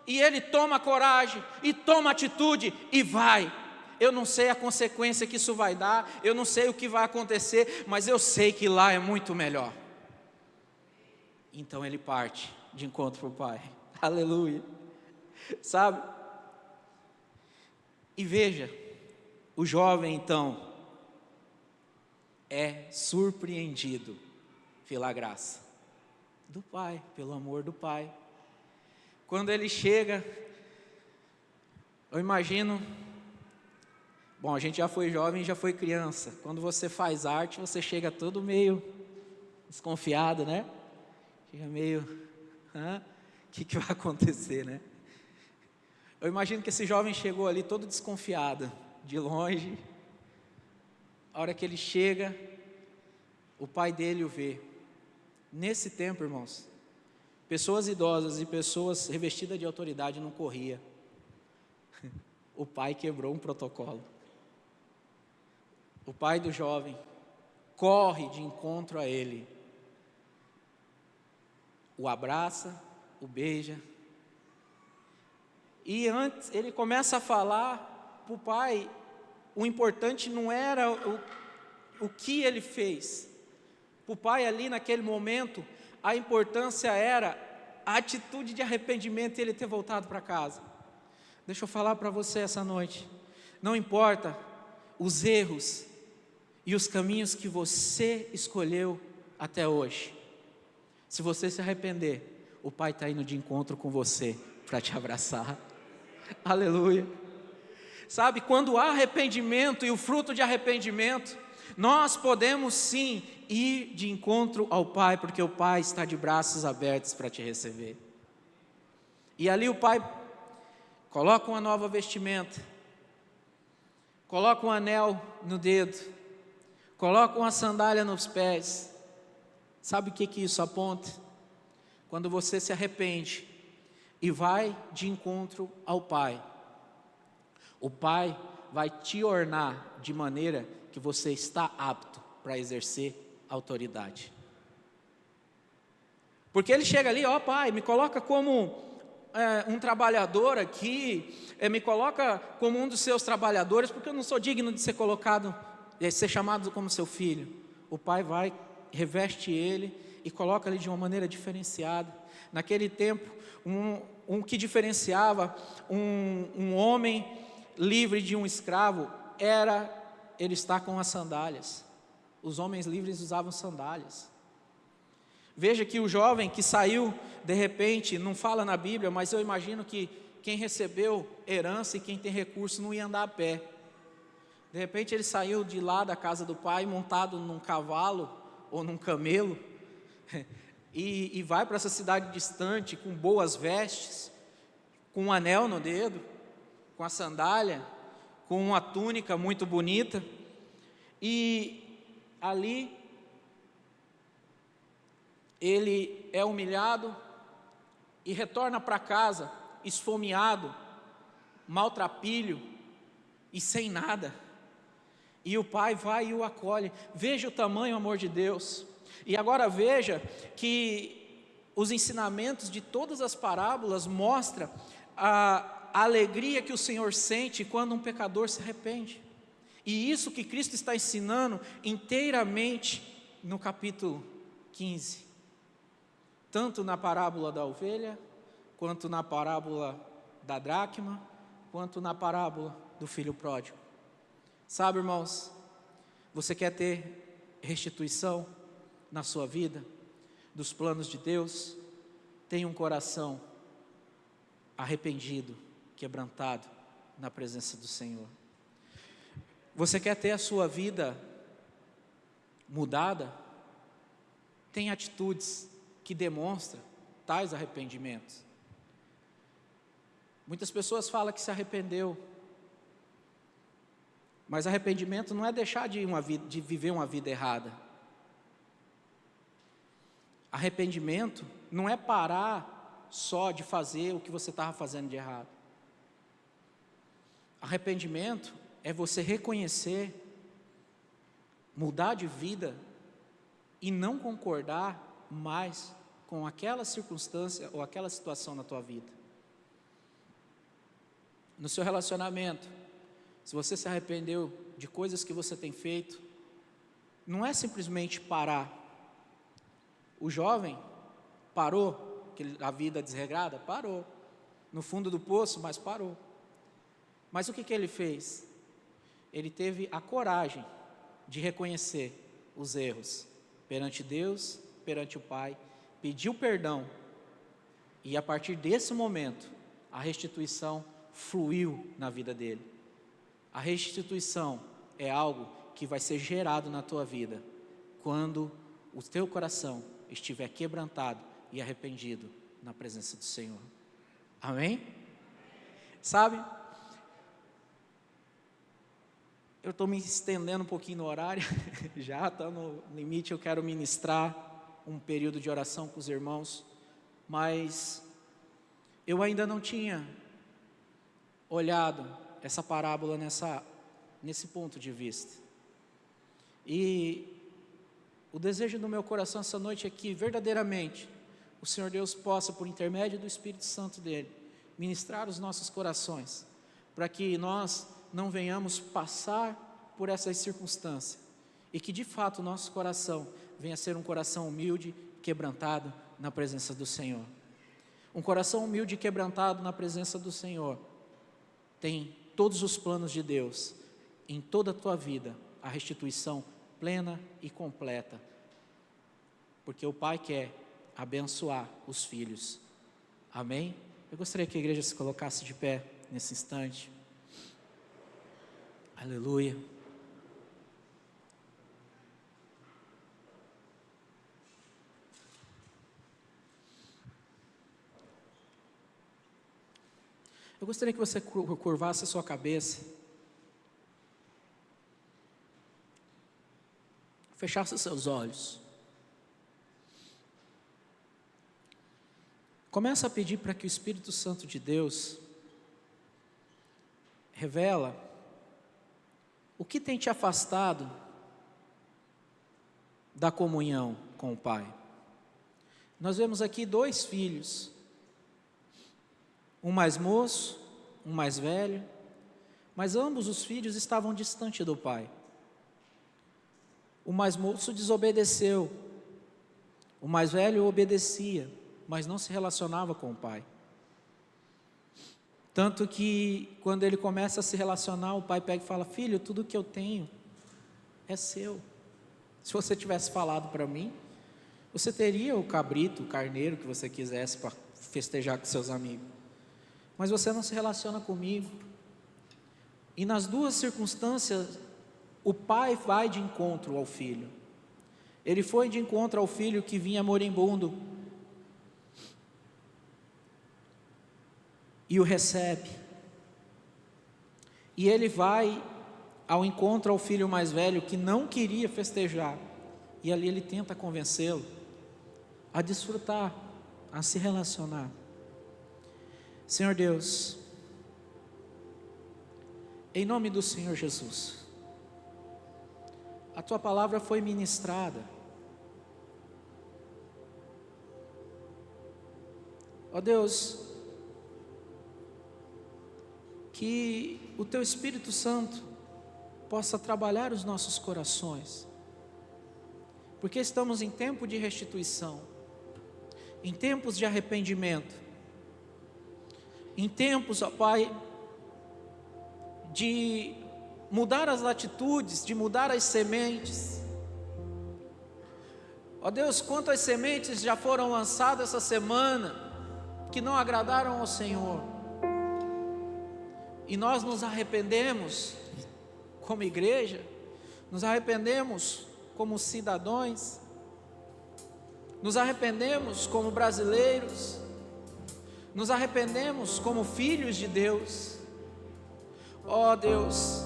e ele toma coragem, e toma atitude, e vai. Eu não sei a consequência que isso vai dar, eu não sei o que vai acontecer, mas eu sei que lá é muito melhor. Então ele parte de encontro para o Pai, aleluia, sabe? E veja, o jovem então é surpreendido pela graça do Pai, pelo amor do Pai. Quando ele chega, eu imagino, bom, a gente já foi jovem, já foi criança. Quando você faz arte, você chega todo meio desconfiado, né? Chega meio, que vai acontecer, né? Eu imagino que esse jovem chegou ali todo desconfiado, de longe. A hora que ele chega, o pai dele o vê. Nesse tempo, irmãos, pessoas idosas e pessoas revestidas de autoridade não corriam. O pai quebrou um protocolo. O pai do jovem corre de encontro a ele, o abraça, o beija, e antes ele começa a falar para o pai. O importante não era o que ele fez. Para o pai ali naquele momento, a importância era a atitude de arrependimento e ele ter voltado para casa. Deixa eu falar para você essa noite, não importa os erros e os caminhos que você escolheu até hoje, se você se arrepender, o pai está indo de encontro com você para te abraçar. Aleluia. Sabe, quando há arrependimento e o fruto de arrependimento, nós podemos sim ir de encontro ao Pai, porque o Pai está de braços abertos para te receber. E ali o Pai coloca uma nova vestimenta, coloca um anel no dedo, coloca uma sandália nos pés. Sabe o que isso aponta? Quando você se arrepende e vai de encontro ao Pai, o Pai vai te ornar de maneira que você está apto para exercer autoridade. Porque ele chega ali, ó Pai, me coloca como um trabalhador aqui, me coloca como um dos seus trabalhadores, porque eu não sou digno de ser colocado, de ser chamado como seu filho. O Pai vai, reveste ele e coloca ele de uma maneira diferenciada. Naquele tempo, um que diferenciava um homem livre de um escravo era ele estar com as sandálias. Os homens livres usavam sandálias. Veja que o jovem que saiu de repente, não fala na Bíblia, mas eu imagino que quem recebeu herança e quem tem recurso não ia andar a pé. De repente ele saiu de lá da casa do pai montado num cavalo ou num camelo e vai para essa cidade distante com boas vestes, com um anel no dedo, com a sandália, com uma túnica muito bonita, e ali ele é humilhado e retorna para casa esfomeado, maltrapilho e sem nada. E o pai vai e o acolhe. Veja o tamanho, amor de Deus. E agora veja que os ensinamentos de todas as parábolas mostram a alegria que o Senhor sente quando um pecador se arrepende. E isso que Cristo está ensinando inteiramente no capítulo 15. Tanto na parábola da ovelha, quanto na parábola da dracma, quanto na parábola do filho pródigo. Sabe, irmãos, você quer ter restituição na sua vida, dos planos de Deus? Tenha um coração arrependido, quebrantado na presença do Senhor. Você quer ter a sua vida mudada? Tenha atitudes que demonstram tais arrependimentos. Muitas pessoas falam que se arrependeu, mas arrependimento não é deixar de viver uma vida errada. Arrependimento não é parar só de fazer o que você estava fazendo de errado. Arrependimento é você reconhecer, mudar de vida e não concordar mais com aquela circunstância ou aquela situação na tua vida. No seu relacionamento, se você se arrependeu de coisas que você tem feito, não é simplesmente parar. O jovem parou, a vida desregrada, parou. No fundo do poço, mas parou. Mas o que ele fez? Ele teve a coragem de reconhecer os erros perante Deus, perante o Pai, pediu perdão, e a partir desse momento, a restituição fluiu na vida dele. A restituição é algo que vai ser gerado na tua vida, quando o teu coração estiver quebrantado e arrependido na presença do Senhor. Amém? Sabe, eu estou me estendendo um pouquinho no horário, já está no limite. Eu quero ministrar um período de oração com os irmãos, mas eu ainda não tinha olhado essa parábola nesse ponto de vista. E o desejo do meu coração essa noite é que verdadeiramente o Senhor Deus possa, por intermédio do Espírito Santo dele, ministrar os nossos corações, para que nós não venhamos passar por essas circunstâncias, e que de fato o nosso coração venha a ser um coração humilde, quebrantado na presença do Senhor. Um coração humilde e quebrantado na presença do Senhor tem todos os planos de Deus em toda a tua vida, a restituição plena e completa, porque o Pai quer abençoar os filhos. Amém? Eu gostaria que a igreja se colocasse de pé nesse instante. Aleluia. Eu gostaria que você curvasse a sua cabeça, fechasse os seus olhos. Começa a pedir para que o Espírito Santo de Deus revela o que tem te afastado da comunhão com o Pai. Nós vemos aqui 2 filhos, um mais moço, um mais velho, mas ambos os filhos estavam distante do Pai. O mais moço desobedeceu, o mais velho obedecia, mas não se relacionava com o Pai. Tanto que quando ele começa a se relacionar, o pai pega e fala: filho, tudo que eu tenho é seu. Se você tivesse falado para mim, você teria o cabrito, o carneiro que você quisesse para festejar com seus amigos, mas você não se relaciona comigo. E nas 2 circunstâncias, o pai vai de encontro ao filho. Ele foi de encontro ao filho que vinha moribundo e o recebe. E ele vai ao encontro ao filho mais velho que não queria festejar, e ali ele tenta convencê-lo a desfrutar, a se relacionar. Senhor Deus, em nome do Senhor Jesus, a tua palavra foi ministrada. Ó Deus, que o teu Espírito Santo possa trabalhar os nossos corações, porque estamos em tempo de restituição, em tempos de arrependimento, em tempos, ó Pai, de mudar as atitudes, de mudar as sementes. Ó Deus, quantas sementes já foram lançadas essa semana que não agradaram ao Senhor, e nós nos arrependemos como igreja, nos arrependemos como cidadãos, nos arrependemos como brasileiros, nos arrependemos como filhos de Deus. Ó Deus,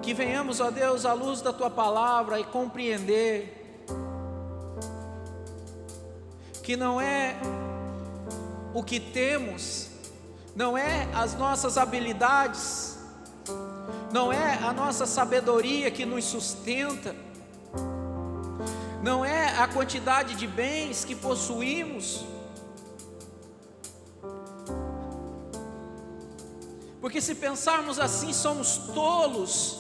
que venhamos, ó Deus, à luz da tua palavra e compreender que não é o que temos, não é as nossas habilidades, não é a nossa sabedoria que nos sustenta, não é a quantidade de bens que possuímos, porque se pensarmos assim somos tolos,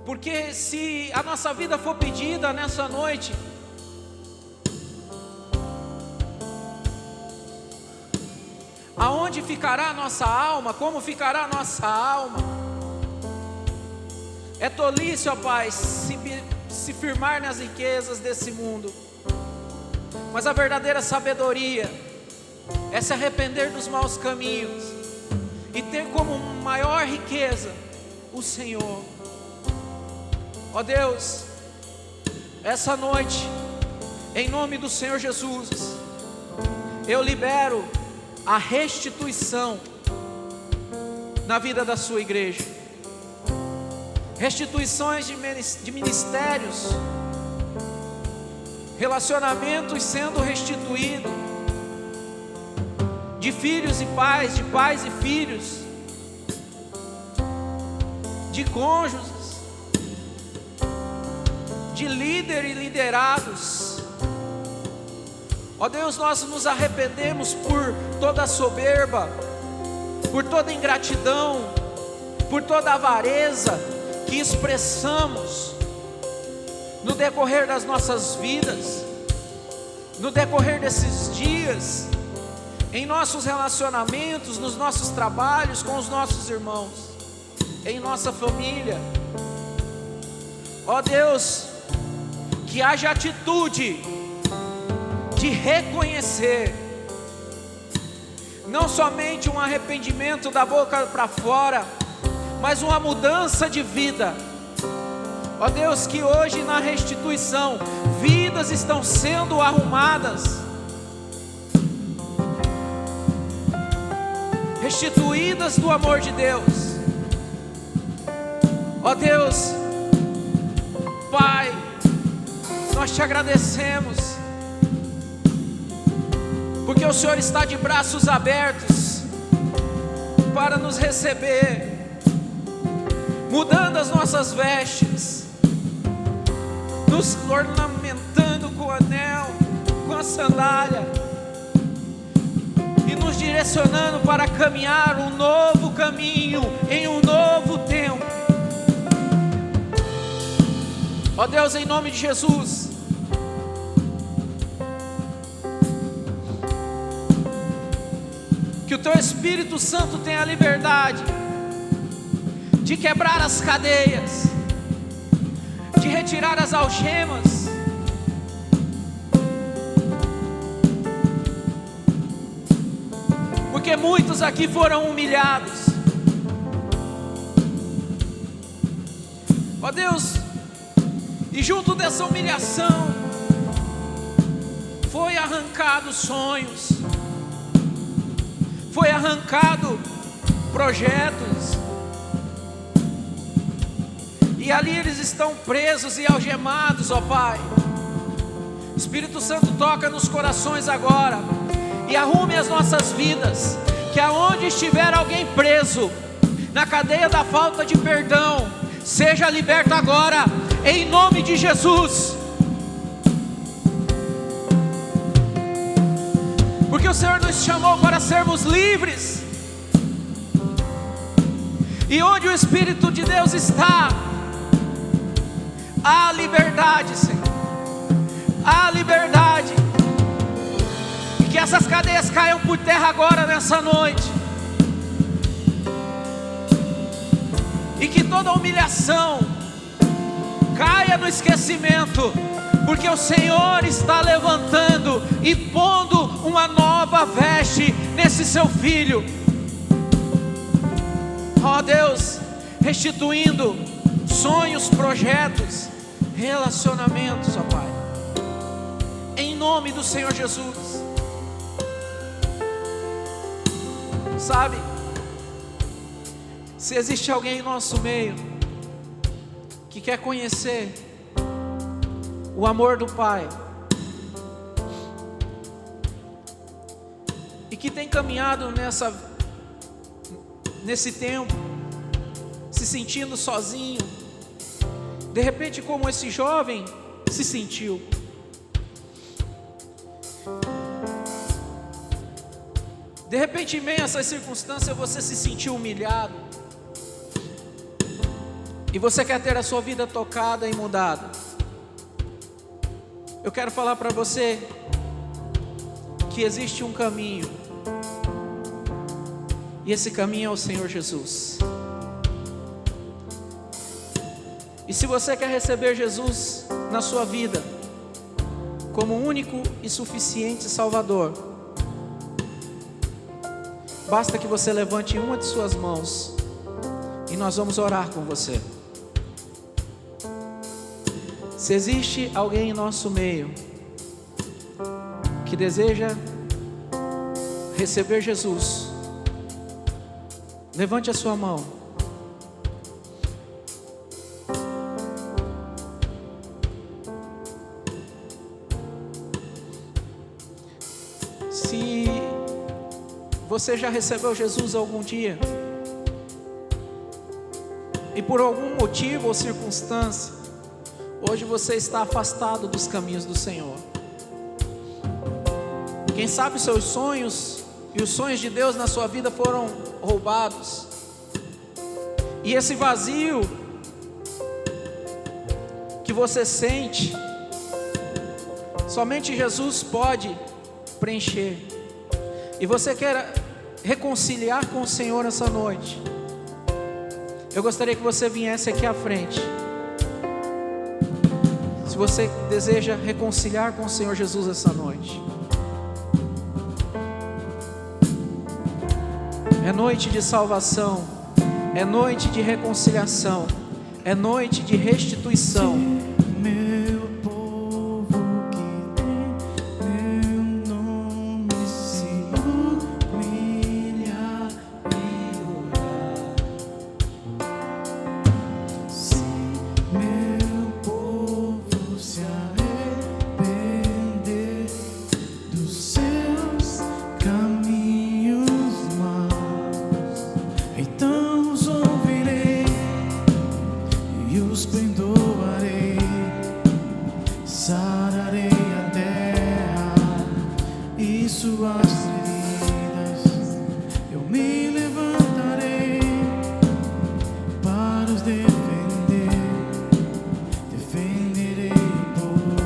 porque se a nossa vida for pedida nessa noite, aonde ficará a nossa alma? Como ficará a nossa alma? É tolice, ó Pai, se firmar nas riquezas desse mundo, mas a verdadeira sabedoria é se arrepender dos maus caminhos e ter como maior riqueza o Senhor. Ó Deus, essa noite, em nome do Senhor Jesus, eu libero a restituição na vida da sua igreja. Restituições de ministérios, relacionamentos sendo restituídos, de filhos e pais, de pais e filhos, de cônjuges, de líder e liderados. Ó Deus, nós nos arrependemos por toda soberba, por toda ingratidão, por toda avareza que expressamos no decorrer das nossas vidas, no decorrer desses dias, em nossos relacionamentos, nos nossos trabalhos, com os nossos irmãos, em nossa família. Ó Deus, que haja atitude de reconhecer, não somente um arrependimento da boca para fora, mas uma mudança de vida. Ó Deus, que hoje na restituição, vidas estão sendo arrumadas, restituídas do amor de Deus. Ó Deus, Pai, nós te agradecemos, porque o Senhor está de braços abertos para nos receber, mudando as nossas vestes, nos ornamentando com o anel, com a sandália, e nos direcionando para caminhar um novo caminho, em um novo tempo. Ó Deus, em nome de Jesus, que o Teu Espírito Santo tenha a liberdade de quebrar as cadeias, de retirar as algemas, porque muitos aqui foram humilhados. Ó Deus, e junto dessa humilhação foi arrancado sonhos, foi arrancado projetos, e ali eles estão presos e algemados, ó Pai. Espírito Santo, toca nos corações agora e arrume as nossas vidas, que aonde estiver alguém preso na cadeia da falta de perdão, seja liberto agora, em nome de Jesus. Porque o Senhor nos chamou para sermos livres, e onde o Espírito de Deus está, há liberdade, Senhor, há liberdade. E que essas cadeias caiam por terra agora nessa noite, e que toda humilhação caia no esquecimento, porque o Senhor está levantando e pondo uma nova veste nesse seu filho. Ó Deus, restituindo sonhos, projetos, relacionamentos, ó Pai, em nome do Senhor Jesus. Sabe, se existe alguém em nosso meio que quer conhecer o amor do Pai, e que tem caminhado nesse tempo, se sentindo sozinho, de repente como esse jovem se sentiu. De repente, em meio a essas circunstâncias, você se sentiu humilhado, e você quer ter a sua vida tocada e mudada. Eu quero falar para você que existe um caminho, e esse caminho é o Senhor Jesus. E se você quer receber Jesus na sua vida como único e suficiente Salvador, basta que você levante uma de suas mãos e nós vamos orar com você. Se existe alguém em nosso meio que deseja receber Jesus, levante a sua mão. Se você já recebeu Jesus algum dia e por algum motivo ou circunstância, hoje você está afastado dos caminhos do Senhor. Quem sabe os seus sonhos e os sonhos de Deus na sua vida foram roubados. E esse vazio que você sente, somente Jesus pode preencher. E você quer reconciliar com o Senhor essa noite. Eu gostaria que você viesse aqui à frente. Se você deseja reconciliar com o Senhor Jesus essa noite. É noite de salvação, é noite de reconciliação, é noite de restituição. Meu povo que tem meu nome se humilhar e orar. Se meu povo se arrepender dos seus caminhos maus, então os ouvirei e os perdoarei, sararei a terra e suas feridas. Eu me levantarei para os defender, defenderei o povo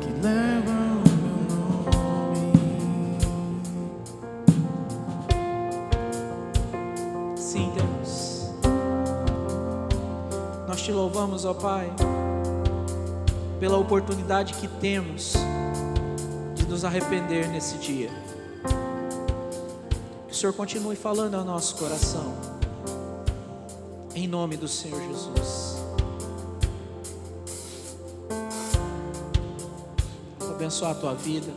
que leva o meu nome. Sim, Deus. Nós te louvamos, ó Pai, pela oportunidade que temos de nos arrepender nesse dia. Que o Senhor continue falando ao nosso coração, em nome do Senhor Jesus. Vou abençoar a tua vida.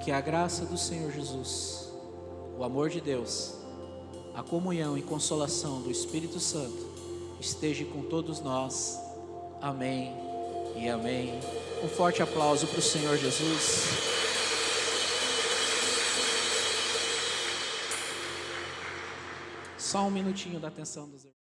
Que a graça do Senhor Jesus, o amor de Deus, a comunhão e consolação do Espírito Santo esteja com todos nós. Amém e amém. Um forte aplauso para o Senhor Jesus. Só um minutinho da atenção dos irmãos.